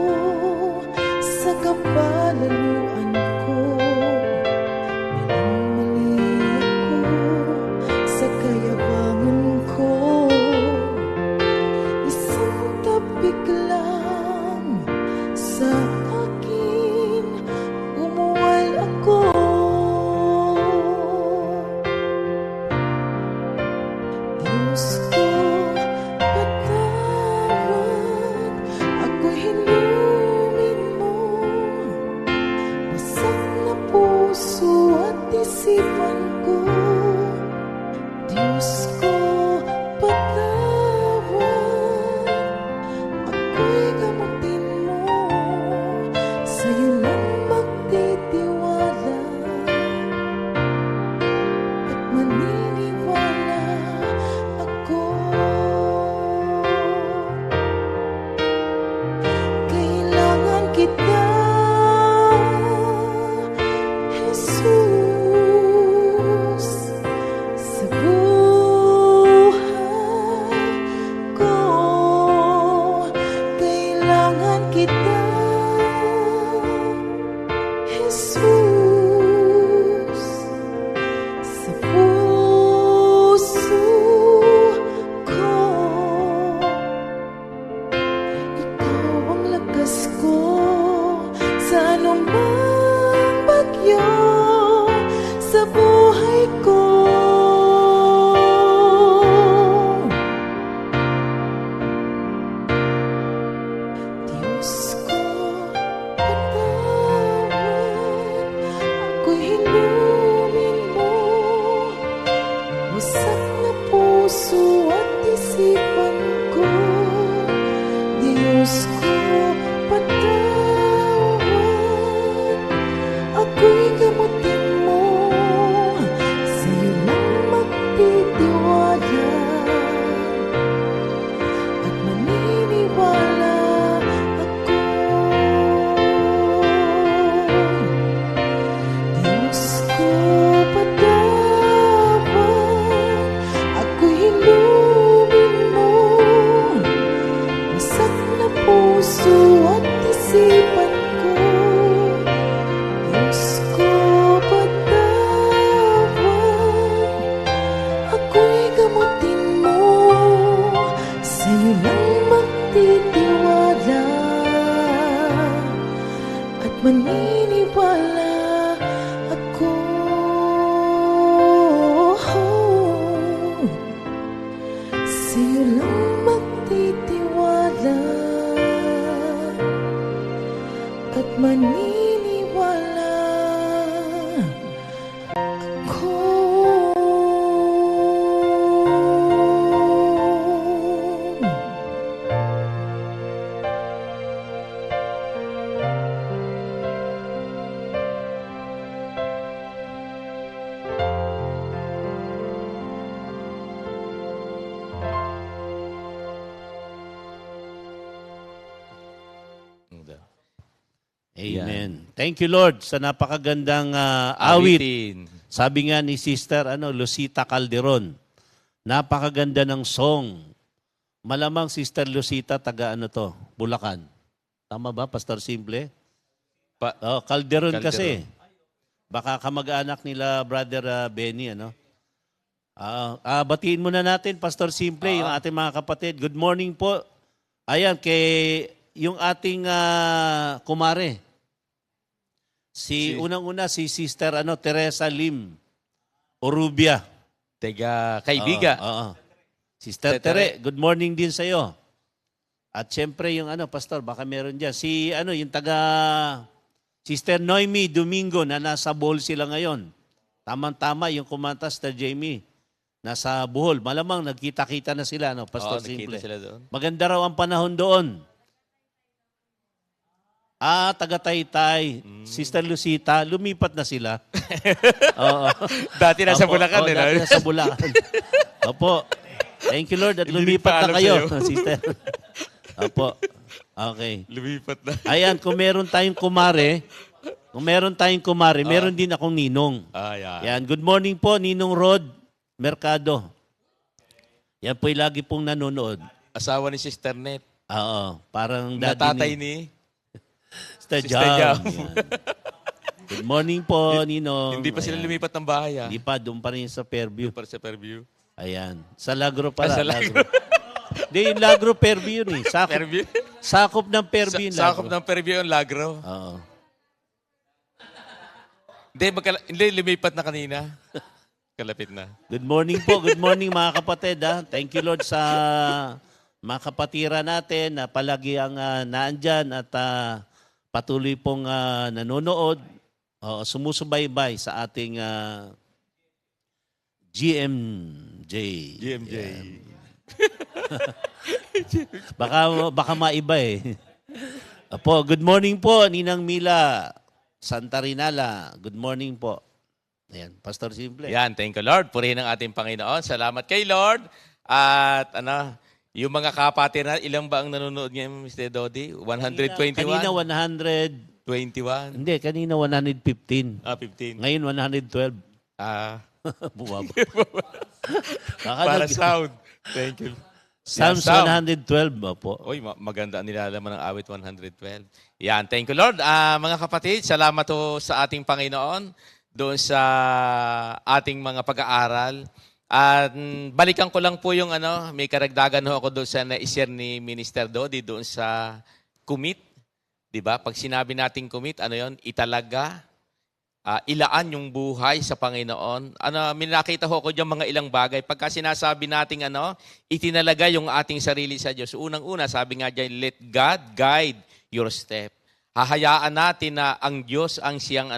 sa kapalaluan ko. Maling-mali ako sa kayabangan ko. Isang tapik lang sa akin, umuwal ako. Diyos ko, patawad, ako'y hinumin mo. Wasak na puso at isipan ko. Diyos ko, patawad, ako'y gamutin mo. Sa'yo lang magtitiwala at maniniwala Diyos ko, patawad. Ako'y gamutin mo, sa'yo lang magtitiwala at maniniwala ako. Diyos ko, patawad. Ako'y hilumin mo, wasak na puso at isipan ko. Diyos ko, patawad. Ako'y gamutin mo, sa'yo lang magtitiwala at maniniwala ako. Sa'yo lang magtitiwala at maniniwala ako. Amen. Thank you, Lord, sa napakagandang awit. Awitin. Sabi nga ni Sister Lucita Calderon, napakaganda ng song. Malamang Sister Lucita, taga Bulacan. Tama ba, Pastor Simple? Calderon kasi. Baka kamag-anak nila Brother Benny, batiin muna natin, Pastor Simple, yung ating mga kapatid. Good morning po. Ayan, yung ating kumare. Unang-una, si Sister Teresa Lim Orubia. Tega, kaibiga. Sister Tere, good morning din sa'yo. At syempre yung Pastor, baka meron dyan. Yung Sister Noemi Domingo na nasa Bohol sila ngayon. Tamang-tama yung kumanta, Sister Jamie. Nasa Bohol. Malamang nagkita-kita na sila, Pastor Simple. Nakita sila doon. Maganda raw ang panahon doon. Taga-Taytay. Sister Lucita, lumipat na sila. Oo. Dati nasa Bulacan, dati nasa Bulacan. Opo. Thank you, Lord, at lumipat na kayo, Sister. Opo. Okay. Lumipat na. Ayan, kung meron tayong kumare, meron din akong ninong. Yan. Yan. Good morning po, Ninong Rod Mercado. Yan po'y lagi pong nanonood. Asawa ni Sister Net. Oo. Parang Natatay ni Sister Sister Jam. Jam. Yan. Good morning po, Ninong. Hindi pa sila Ayan. lumipat ng bahay, Hindi pa, doon pa rin sa Fairview. Para sa Fairview. Ayan. Sa Lagro pala. Sa Lagro. Hindi, yung Lagro Fairview yun eh. Fairview? Sakop ng Fairview yung Lagro. Sakop ng Fairview yung Lagro. Oo. Hindi, lumipat na kanina. Kalapit na. Good morning po. Good morning mga kapatid. Thank you Lord sa mga kapatira natin na palagi ang naandyan at patuloy pong nanonood, sumusubaybay sa ating GMJ. GMJ. Baka maiba eh. Apo, good morning po, Ninang Mila Santa Rinala. Good morning po. Ayan, Pastor Simple. Yan, thank you Lord. Purihin ang ating Panginoon. Salamat kay Lord. At yung mga kapatid na, ilang ba ang nanonood ngayon, Mr. Dodi? 121? Kanina 100. 21? Hindi, kanina 115. 15. Ngayon 112. Bumaba. Para sound. Thank you. Psalms Sound. 112 po. Uy, maganda ang nilalaman ng awit 112. Yan, thank you Lord. Mga kapatid, salamat po sa ating Panginoon doon sa ating mga pag-aaral. At balikan ko lang po yung may karagdagan ho ako doon sa na-share ni Minister Dodi doon sa commit. 'Di ba? Pag sinabi nating commit, italaga, ilaan yung buhay sa Panginoon. Minakita ko diyan mga ilang bagay. Pagka sinasabi nating itinalaga yung ating sarili sa Diyos. Unang-una, sabi nga diyan, let God guide your step. Hahayaan natin na ang Diyos ang siyang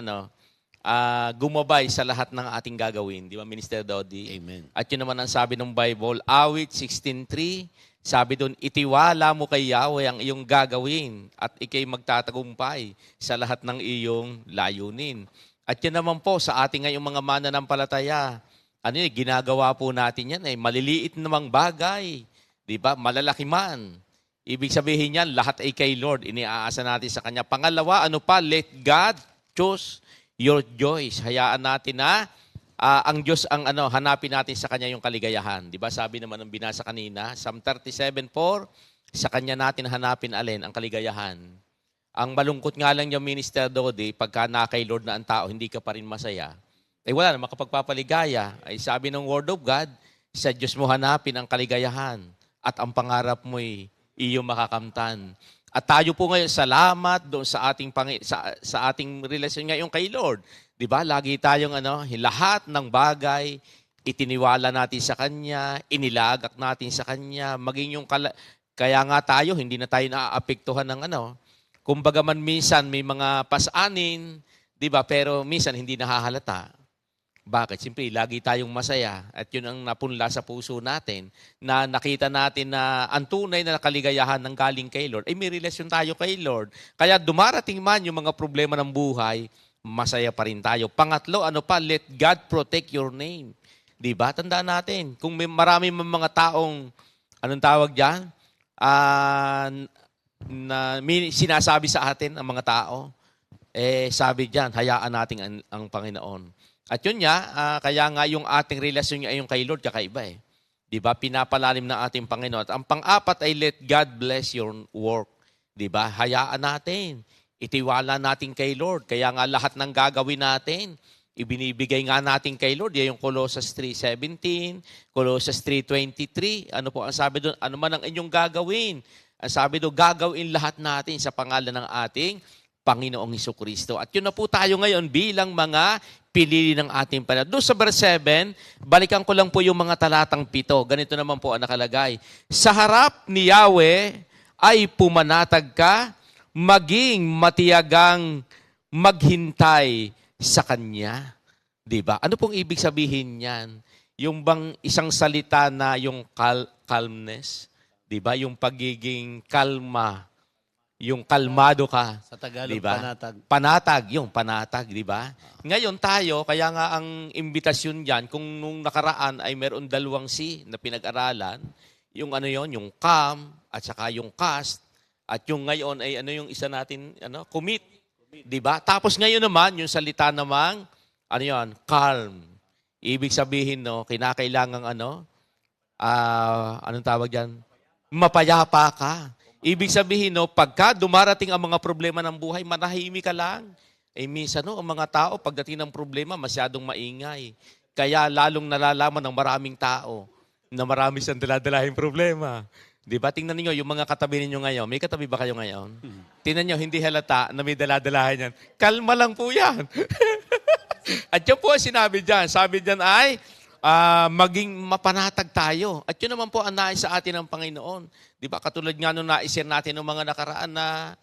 gumabay sa lahat ng ating gagawin. Di ba, Minister Dodi? Amen. At yun naman ang sabi ng Bible, awit 16:3, Sabi doon, itiwala mo kay Yahweh ang iyong gagawin at ikay magtatagumpay sa lahat ng iyong layunin. At yan naman po sa ating ngayong mga mananampalataya, ginagawa po natin yan maliliit namang bagay, di ba? Malalaki man. Ibig sabihin yan, lahat ay kay Lord, iniaasa natin sa Kanya. Pangalawa, let God choose your joys. Hayaan natin na ang Diyos ang hanapin natin sa Kanya yung kaligayahan. Di ba? Sabi naman ng binasa kanina, Psalm 37:4, sa Kanya natin hanapin alin ang kaligayahan. Ang malungkot nga lang yung Minister Dodi, pagka na kay Lord na ang tao, hindi ka pa rin masaya. Wala na makapagpapaligaya. Ay sabi ng Word of God, sa Diyos mo hanapin ang kaligayahan at ang pangarap mo'y iyong makakamtan. At tayo po ngayon, salamat doon sa ating relasyon ngayon kay Lord. 'Di ba? Lagi tayong lahat ng bagay itiniwala natin sa Kanya, inilagak natin sa Kanya, maging yung kaya nga tayo hindi na tayo naaapektuhan ng kumbaga man minsan may mga pasanin, 'di ba? Pero minsan hindi nahahalata. Bakit? Siyempre, lagi tayong masaya at yun ang napunla sa puso natin na nakita natin na ang tunay na kaligayahan ng galing kay Lord, may relasyon tayo kay Lord. Kaya dumarating man yung mga problema ng buhay, masaya pa rin tayo. Pangatlo, let God protect your name. Diba? Tandaan natin, kung may marami mga taong, anong tawag dyan? Sinasabi sa atin ang mga tao, sabi dyan, hayaan natin ang Panginoon. At yun kaya nga yung ating relasyon ngayon kay Lord, kakaiba Diba? Pinapalalim ng ating Panginoon. At ang pang-apat ay let God bless your work. Diba? Hayaan natin. Itiwala natin kay Lord. Kaya nga lahat ng gagawin natin, ibinibigay nga natin kay Lord. Yan yung Colossus 3:17, Colossus 3:23. Ano po ang sabi doon? Ano man ang inyong gagawin? Ang sabi doon, gagawin lahat natin sa pangalan ng ating Panginoong Hesukristo. At yun na po tayo ngayon bilang mga pinili ng ating Panginoon. Doon sa verse 7, balikan ko lang po yung mga talatang 7. Ganito naman po ang nakalagay. Sa harap ni Yahweh ay pumanatag ka, maging matiyagang maghintay sa Kanya. Diba? Ano pong ibig sabihin niyan? Yung bang isang salita na yung calmness? Diba? Yung pagiging kalma. Yung kalmado ka. Sa Tagalog, diba? panatag. Panatag, yung panatag, di ba? Ngayon tayo, kaya nga ang imbitasyon diyan, kung nung nakaraan ay meron 2 C na pinag-aralan, yung yung calm, at saka yung cast, at yung ngayon ay yung isa natin, commit. Di ba? Tapos ngayon naman, yung salita namang, calm. Ibig sabihin, kinakailangang anong tawag diyan? Mapayapa ka. Ibig sabihin, pagka dumarating ang mga problema ng buhay, manahimik ka lang. Minsan, ang mga tao, pagdating ng problema, masyadong maingay. Kaya lalong nalalaman ng maraming tao na marami siyang daladalahing problema. Di ba? Tingnan niyo yung mga katabi ninyo ngayon. May katabi ba kayo ngayon? Tingnan niyo, hindi halata na may daladalahan yan. Kalma lang po yan. At yun po ang sinabi dyan. Sabi dyan ay, maging mapanatag tayo. At yun naman po ang nais sa atin ng Panginoon. Di ba? Katulad nga nung naisir natin ng mga nakaraan na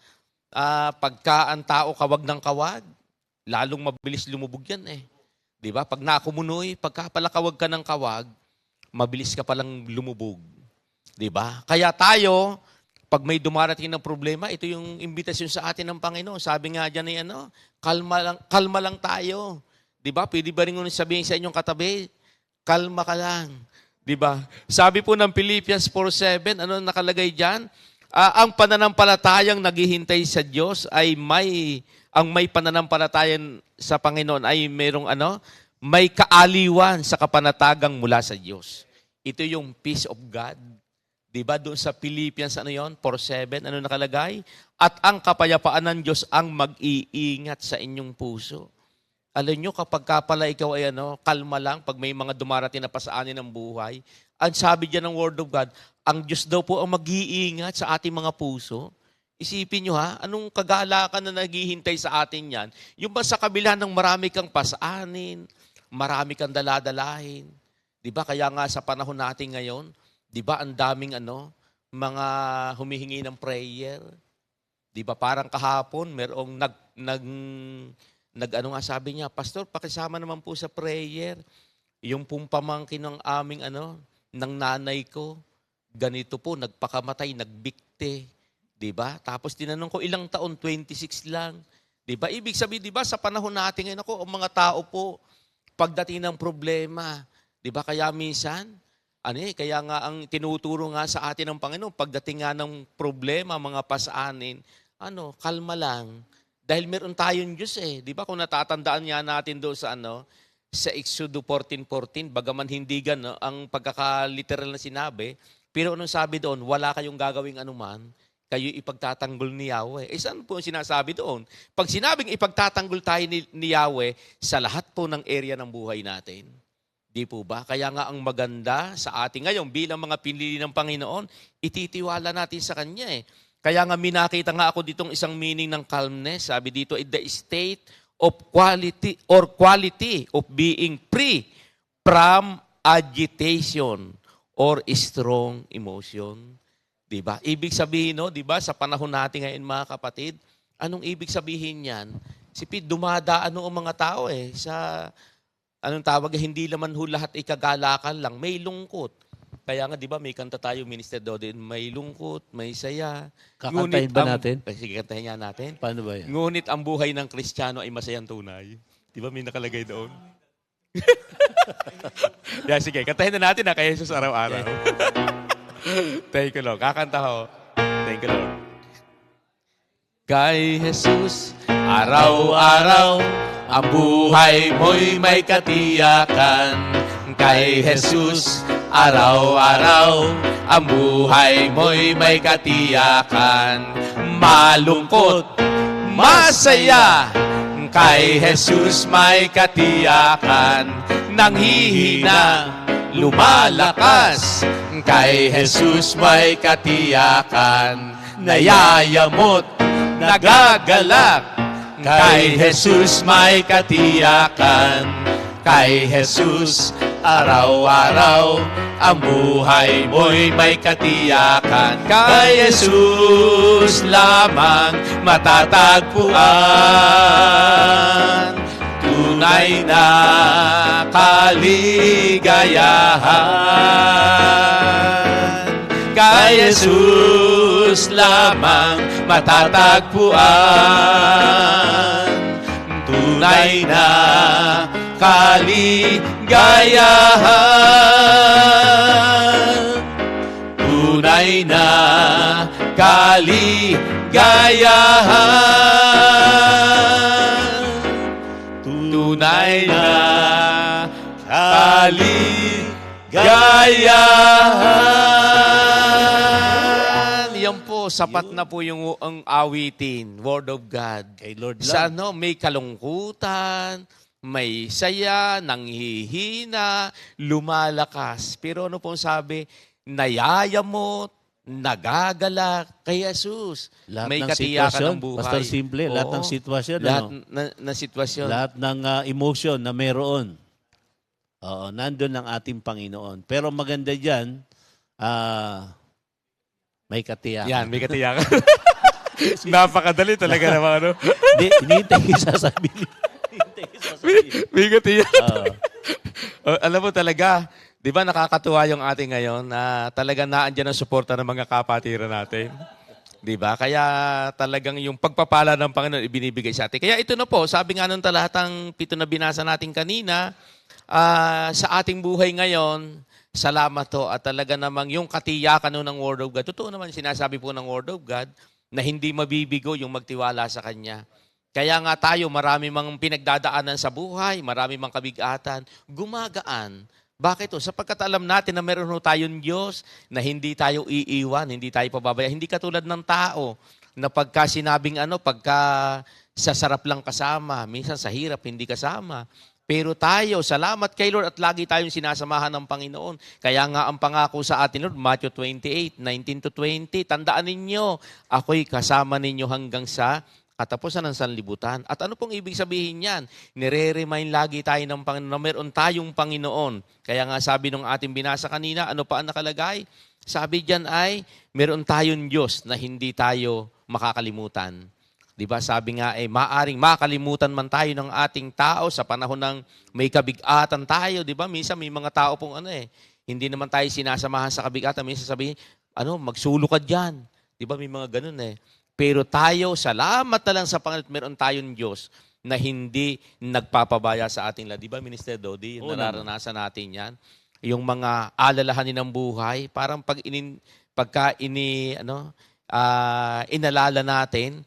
pagka ang tao kawag ng kawag, lalong mabilis lumubog yan Di ba? Pag nakumunoy, pagka pala kawag ka ng kawag, mabilis ka palang lumubog. Di ba? Kaya tayo, pag may dumarating ng problema, ito yung imbitasyon sa atin ng Panginoon. Sabi nga dyan kalma lang tayo. Di ba? Pwede ba rin sabihin sa inyong katabi, kalma ka lang. Diba? Sabi po ng Philippians 4:7, ano nakalagay diyan? Ang pananampalatayang naghihintay sa Diyos ay may pananampalatayang sa Panginoon ay merong may kaaliwan sa kapanatagang mula sa Diyos. Ito yung peace of God. Diba? Doon sa Philippians 4:7, ano nakalagay? At ang kapayapaan ng Diyos ang mag-iingat sa inyong puso. Alam nyo, kapag pala ikaw ay kalma lang, pag may mga dumarating na pasaanin ng buhay, ang sabi dyan ng Word of God, ang Diyos daw po ang mag-iingat sa ating mga puso. Isipin nyo anong kagalakan na naghihintay sa atin yan? Yung ba sa kabila ng marami kang pasaanin, marami kang daladalahin. Diba? Kaya nga sa panahon natin ngayon, diba ang daming mga humihingi ng prayer. Diba? Parang kahapon, merong sabi niya, Pastor, pakisama naman po sa prayer. Yung pong pamangkin ng aming ng nanay ko ganito po, nagpakamatay, nagbikte. Diba? Tapos tinanong ko, ilang taon? 26 lang. Diba? Ibig sabihin, diba, sa panahon natin ngayon, ako, ang mga tao po, pagdating ng problema, diba, kaya minsan, kaya nga ang tinuturo nga sa atin ng Panginoon, pagdating nga ng problema, mga pasaanin, kalma lang. Dahil meron tayong Diyos di ba? Kung natatandaan nga natin doon sa Exodo 14:14, bagaman hindi ang pagkakaliteral na sinabi, pero anong sabi doon? Wala kayong gagawing anuman, kayo ipagtatanggol ni Yahweh. Saan po ang sinasabi doon? Pag sinabing ipagtatanggol tayo ni Yahweh, sa lahat po ng area ng buhay natin. Di po ba? Kaya nga ang maganda sa ating ngayon bilang mga pinili ng Panginoon, ititiwala natin sa Kanya Kaya nga minakita nga ako ditong isang meaning ng calmness. Sabi dito, the state of quality of being free from agitation or strong emotion. Di ba? Ibig sabihin, di ba, sa panahon natin ngayon mga kapatid, anong ibig sabihin niyan? Dumadaan ang mga tao sa anong tawag, hindi naman lahat ikagalakan lang. May lungkot. Kaya nga, di ba, may kanta tayo, Minister Dodin, may lungkot, may saya. Kakantahin ba natin? Sige, kantahin nga natin. Paano ba yan? Ngunit ang buhay ng Kristiyano ay masayang tunay. Di ba, may nakalagay doon? Sige, kantahin na natin kay Jesus araw-araw. Thank you, Lord. Kakanta ho. Thank you, Lord. Kay Jesus, araw-araw, ang buhay mo'y may katiyakan. Kay Jesus, araw-araw, ang buhay mo'y may katiyakan. Malungkot, masaya, kay Jesus may katiyakan. Nanghihina, lumalakas, kay Jesus may katiyakan. Nayayamot, nagagalak, kay Jesus may katiyakan. Kay Jesus, araw-araw, ang buhay mo'y may katiyakan. Kay Jesus lamang matatagpuan tunay na kaligayahan. Kay Jesus lamang matatagpuan tunay na kaligayahan. Tunay na kaligayahan. Tunay na kaligayahan. Yan po, sapat na po yung ang awitin, Word of God. Kay Lord Sa lang. may kalungkutan, may saya, nanghihina, lumalakas. Pero ano pong sabi? Nayayamot, nagagalak kay Jesus. Lahat May ng katiyakan sitwasyon, ng buhay. Pastor Simple, lahat ng sitwasyon, Lahat ano? na sitwasyon. Lahat ng emotion na meron. Oo, nandun ang ating Panginoon. Pero maganda dyan, may katiyakan. Yan, may katiyakan. Napakadali talaga naman. Hinihintay ko sasabihin. May katiyakan. Oo. Alam mo talaga, di ba nakakatuwa yung ating ngayon na talaga naandyan ang suporta ng mga kapatiran natin? Di ba? Kaya talagang yung pagpapala ng Panginoon ibinibigay sa atin. Kaya ito na po, sabi nga nung talatang 7 na binasa natin kanina, sa ating buhay ngayon, salamat to at talaga namang yung katiyakan ng Word of God. Totoo naman sinasabi po ng Word of God na hindi mabibigo yung magtiwala sa Kanya. Kaya nga tayo, marami mang pinagdadaanan sa buhay, marami mang kabigatan, gumagaan. Bakit to? Sapagkat alam natin na meron tayong Diyos na hindi tayo iiwan, hindi tayo pababaya. Hindi katulad ng tao na pagka sinabing pagka sa sarap lang kasama, minsan sa hirap hindi kasama. Pero tayo, salamat kay Lord at lagi tayong sinasamahan ng Panginoon. Kaya nga ang pangako sa atin, Lord, Matthew 28:19-20, tandaan ninyo, ako'y kasama ninyo hanggang sa katapusan ng sanlibutan. At ano pong ibig sabihin niyan? Nire-remind lagi tayo ng Panginoon na meron tayong Panginoon. Kaya nga sabi nung ating binasa kanina, ano pa ang nakalagay? Sabi diyan ay, meron tayong Diyos na hindi tayo makakalimutan. Diba? Sabi nga maaring makalimutan man tayo ng ating tao sa panahon ng may kabigatan tayo. Diba? Minsan may mga tao pong Hindi naman tayo sinasamahan sa kabigatan. Minsan sabihin, magsulo ka dyan. Di ba? May mga ganun eh. Pero tayo, salamat na lang sa Panginoon, meron tayong Diyos na hindi nagpapabaya sa ating lahat. Di ba, Minister Dodi? Oo Nararanasan natin yan. Yung mga alalahanin ng buhay, parang inalala natin,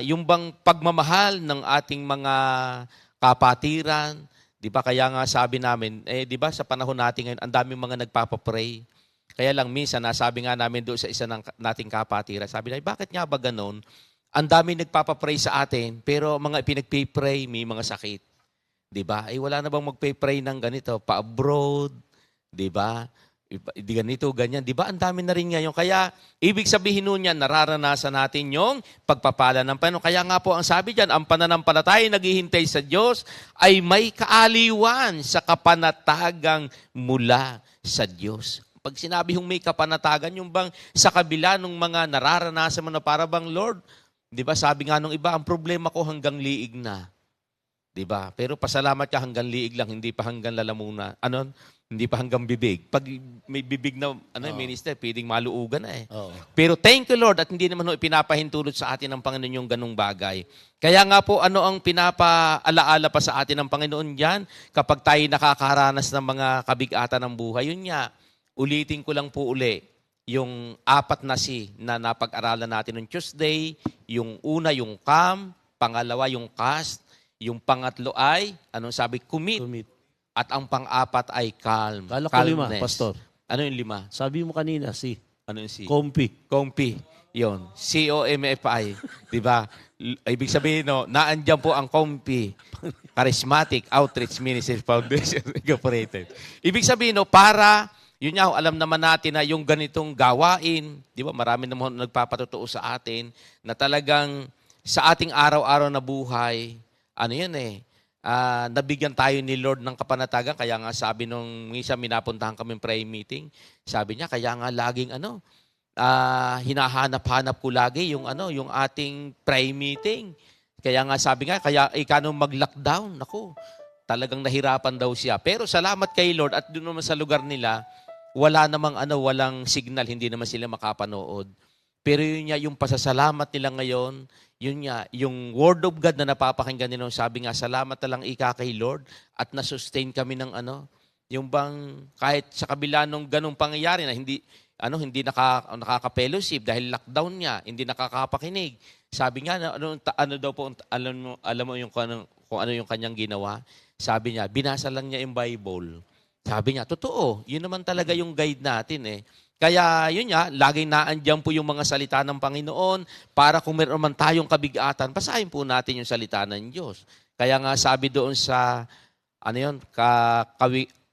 yung bang pagmamahal ng ating mga kapatiran, di ba? Kaya nga sabi namin, di ba sa panahon natin ngayon, ang daming mga nagpapapray. Kaya lang minsan, nasabi nga namin doon sa isa ng nating kapatiran, sabi na, bakit nga ba ganon? Ang dami nagpapapray sa atin, pero mga pinagpipray, may mga sakit. Di ba? Wala na bang magpipray ng ganito? Pa-abroad, di ba? Di ganito, ganyan. Di ba? Ang dami na rin ngayon. Kaya, ibig sabihin nun yan, nararanasan natin yung pagpapala ng Panginoon. Kaya nga po, ang sabi dyan, ang pananampalataya naghihintay sa Diyos ay may kaaliwan sa kapanatagang mula sa Diyos. Pag sinabi yung may kapanatagan, yung bang sa kabila ng mga nararanasan mo na para bang, Lord, di ba, sabi nga nung iba, ang problema ko hanggang liig na. Di ba? Pero pasalamat ka hanggang liig lang, hindi pa hanggang lalamuna. Hindi pa hanggang bibig. Pag may bibig na minister, pwedeng maluugan na eh. Oo. Pero thank you Lord at hindi naman pinapahintulot sa atin ng Panginoon yung ganung bagay. Kaya nga po, ano ang pinapaalaala pa sa atin ng Panginoon diyan kapag tayo nakakaranas ng mga kabigatan ng buhay? Yun nga, ulitin ko lang po uli, yung 4 na C na napag-aralan natin noong Tuesday, yung una, yung calm, pangalawa, yung cast, yung pangatlo ay, anong sabi? Commit. At ang pang-4 ay calm. Kala ko 5, Pastor. Ano yung 5? Sabi mo kanina, Ano yung C? Compi. Yun. COMFI. Diba? Ibig sabihin, naandyan po ang COMPI. Charismatic Outreach Ministry Foundation Incorporated. Ibig sabihin, para, yun nga, alam naman natin na yung ganitong gawain, di ba, marami naman nagpapatotoo sa atin, na talagang sa ating araw-araw na buhay, nabigyan tayo ni Lord ng kapanatagan. Kaya nga sabi nung minsan minapuntahan kami prayer meeting, sabi niya, kaya nga laging hinahanap-hanap ko lagi yung ating prayer meeting. Kaya nga sabi nga, kaya nung mag-lockdown, naku, talagang nahirapan daw siya. Pero salamat kay Lord at doon naman sa lugar nila, walang signal, hindi naman sila makapanood. Pero yun nga, yung pasasalamat nila ngayon, yun nga, yung word of God na napapakinggan nila, sabi nga, salamat na lang kay Lord at na-sustain kami ng yung bang kahit sa kabila nung ganung pangyayari na hindi nakaka-fellowship dahil lockdown niya, hindi nakakapakinig. Sabi nga, alam mo yung kung ano yung kanyang ginawa? Sabi niya, binasa lang niya yung Bible. Sabi niya, totoo, yun naman talaga yung guide natin eh. Kaya yun nga, laging naandyan po yung mga salita ng Panginoon para kung meron man tayong kabigatan, basahin po natin yung salita ng Diyos. Kaya nga sabi doon sa,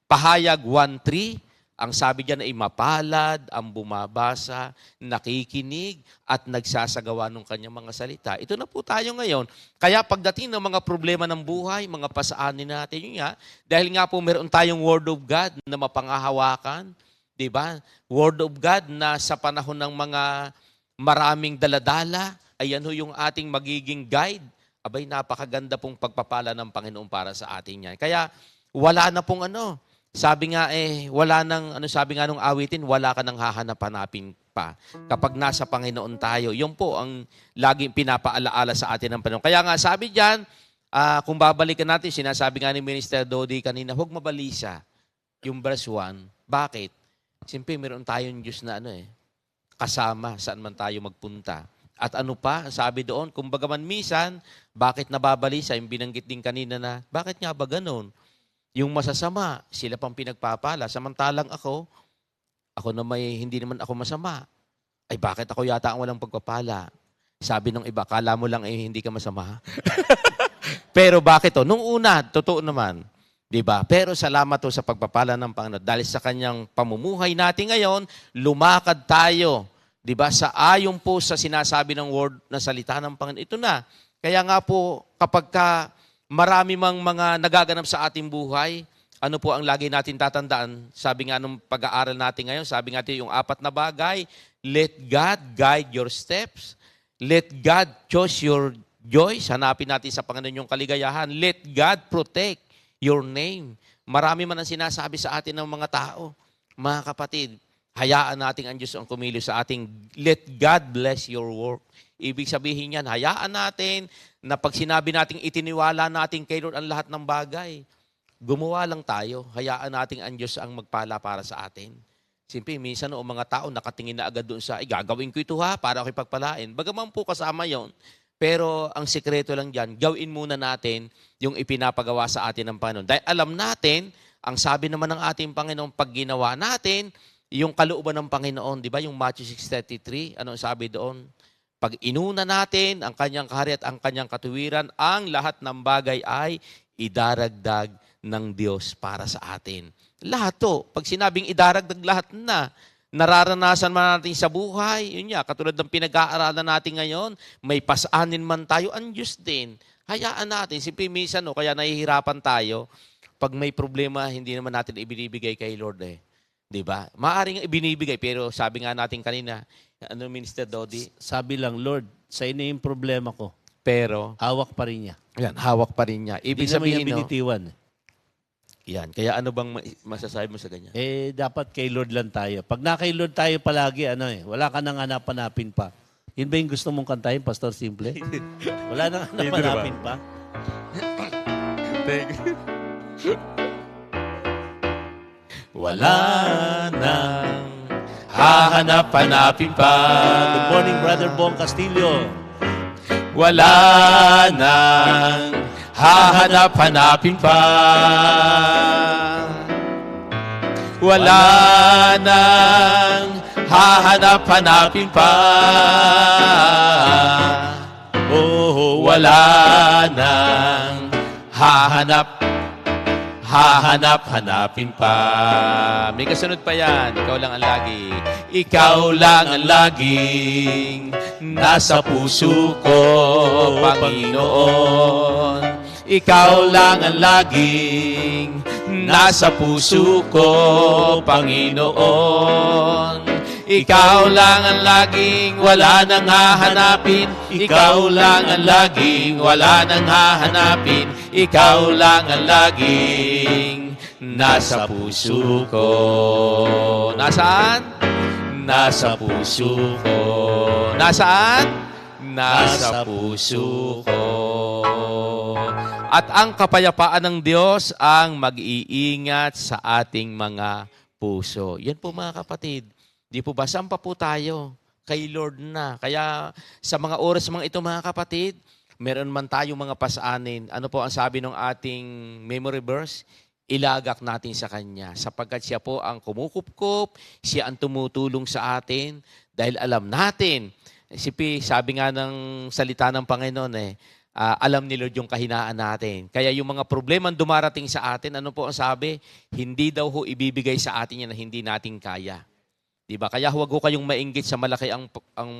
Pahayag 1:3, ang sabi diyan ay mapalad ang bumabasa, nakikinig, at nagsasagawa ng kanyang mga salita. Ito na po tayo ngayon. Kaya pagdating ng mga problema ng buhay, mga pasaanin natin, yun nga, dahil nga po meron tayong Word of God na mapangahawakan, di ba? Word of God na sa panahon ng mga maraming daladala, ayan ho yung ating magiging guide. Abay, napakaganda pong pagpapala ng Panginoon para sa atin yan. Kaya wala na pong sabi nga wala nang, sabi nga nung awitin, wala ka nang hahanap-hanapin pa. Kapag nasa Panginoon tayo, yun po ang laging pinapaalaala sa atin ng Panginoon. Kaya nga sabi diyan, kung babalikan natin, sinasabi nga ni Minister Dodi kanina, huwag mabalisa yung verse 1. Bakit? Siyempre, meron tayong Diyos na kasama saan man tayo magpunta. At sabi doon, kung bagaman minsan, bakit nababalisa? Yung binanggit din kanina na, bakit nga ba ganun? Yung masasama, sila pang pinagpapala. Samantalang ako na hindi naman ako masama. Ay bakit ako yata ang walang pagpapala? Sabi ng iba, kala mo lang hindi ka masama. Pero bakit to? Nung una, totoo naman. Diba? Pero salamat to sa pagpapala ng Panginoon. Dahil sa kanyang pamumuhay natin ngayon, lumakad tayo. Diba? Sa ayon po sa sinasabi ng word na salita ng Panginoon. Ito na. Kaya nga po, kapag marami mang mga nagaganap sa ating buhay, ano po ang lagi natin tatandaan? Sabi nga nung pag-aaral natin ngayon, sabi nga natin yung 4 na bagay, let God guide your steps. Let God choose your joys. Hanapin natin sa Panginoon yung kaligayahan. Let God protect your name. Marami man ang sinasabi sa atin ng mga tao. Mga kapatid, hayaan natin ang Diyos ang kumilos sa ating let God bless your work. Ibig sabihin yan, hayaan natin na pag sinabi natin itiniwala natin kay Lord ang lahat ng bagay, gumawa lang tayo. Hayaan natin ang Diyos ang magpala para sa atin. Siyempre, minsan o mga tao nakatingin na agad doon sa, gagawin ko ito para ako ipagpalain. Bagaman po kasama yon. Pero ang sikreto lang dyan, gawin muna natin yung ipinapagawa sa atin ng Panginoon. Dahil alam natin, ang sabi naman ng ating Panginoon, pag ginawa natin, yung kalooban ng Panginoon, di ba? Yung Matthew 6:33, ano sabi doon? Pag inuna natin ang kanyang kaharian at ang kanyang katuwiran, ang lahat ng bagay ay idaragdag ng Diyos para sa atin. Lahat to. Pag sinabing idaragdag, lahat na. Nararanasan man natin sa buhay, yun nga, katulad ng pinag-aaralan natin ngayon, may pasanin man tayo, ang Diyos din. Hayaan natin. Siyempre, minsan, kaya nahihirapan tayo, pag may problema, hindi naman natin ibinibigay kay Lord eh. Diba? Maaring ibinibigay, pero sabi nga natin kanina, Minister Dodi? Sabi lang, Lord, sa inyo yung problema ko. Pero, Hawak pa rin niya. yan, hawak pa rin niya. Ibig Hindi naman sabihin, niya binitiwan. yan. Kaya ano bang masasabi mo sa ganyan? Dapat kay Lord lang tayo. Pag na kay Lord tayo palagi, wala ka nang hanap-hanapin pa. Yun ba yung gusto mong kantahin, Pastor Simple? Wala nang hanap-hanapin pa. Wala nang hahanap-hanapin pa. Good morning, Brother Bong Castillo. Wala nang hahanap-hanapin pa. Wala nang hahanap-hanapin pa. Oh, wala nang hahanap-hanapin pa. May kasunod pa yan. Ikaw lang ang lagi. Ikaw lang ang laging nasa puso ko, Panginoon. Ikaw lang ang laging nasa puso ko, Panginoon. Ikaw lang ang laging wala nang hahanapin. Ikaw lang ang laging wala nang hahanapin. Ikaw lang ang laging nasa puso ko. Nasaan? Nasa puso ko. Nasaan? Nasa puso ko. At ang kapayapaan ng Diyos ang mag-iingat sa ating mga puso. Yan po mga kapatid. Di po ba? Saan pa po tayo? Kay Lord na. Kaya sa mga oras mga ito mga kapatid, meron man tayong mga pasaanin. Ano po ang sabi ng ating memory verse? Ilagak natin sa Kanya. Sapagkat siya po ang kumukupkup, siya ang tumutulong sa atin. Dahil alam natin, sabi nga ng salita ng Panginoon alam ni Lord yung kahinaan natin. Kaya yung mga problema dumarating sa atin, ano po ang sabi? Hindi daw ho ibibigay sa atin yan na hindi natin kaya. Diba? Kaya huwag ko kayong mainggit sa malaki ang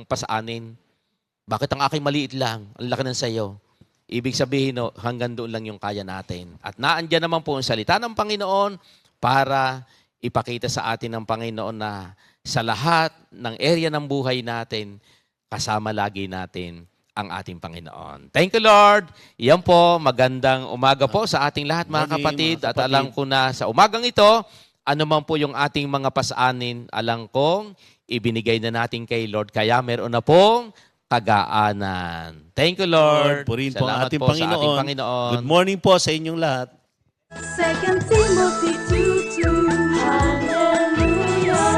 pasaanin. Bakit ang aking maliit lang? Ang laki ng sayo. Ibig sabihin, hanggang doon lang yung kaya natin. At naandyan naman po ang salita ng Panginoon para ipakita sa atin ng Panginoon na sa lahat ng area ng buhay natin, kasama lagi natin ang ating Panginoon. Thank you, Lord. Yan po, magandang umaga po sa ating lahat, mga kapatid. At alam ko na sa umagang ito, ano man po yung ating mga pasaanin, alam kong ibinigay na natin kay Lord. Kaya meron na pong kagaanan. Thank you, Lord. Purihin po ang Salamat ating po sa ating Panginoon. Panginoon. Good morning po sa inyong lahat. 2 Timothy 2:2. Hallelujah.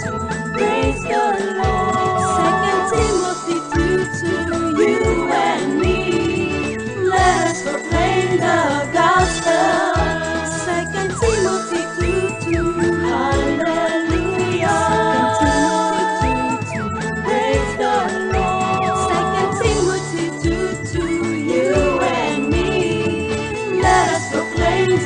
2 Timothy 2:2. Praise the Lord. 2 Timothy 2:2. You and me, let us proclaim the gospel. 2 Timothy 2:2. Hallelujah. 2 Timothy 2:2. Praise the Lord. 2 Timothy 2:2. You and me, let us proclaim the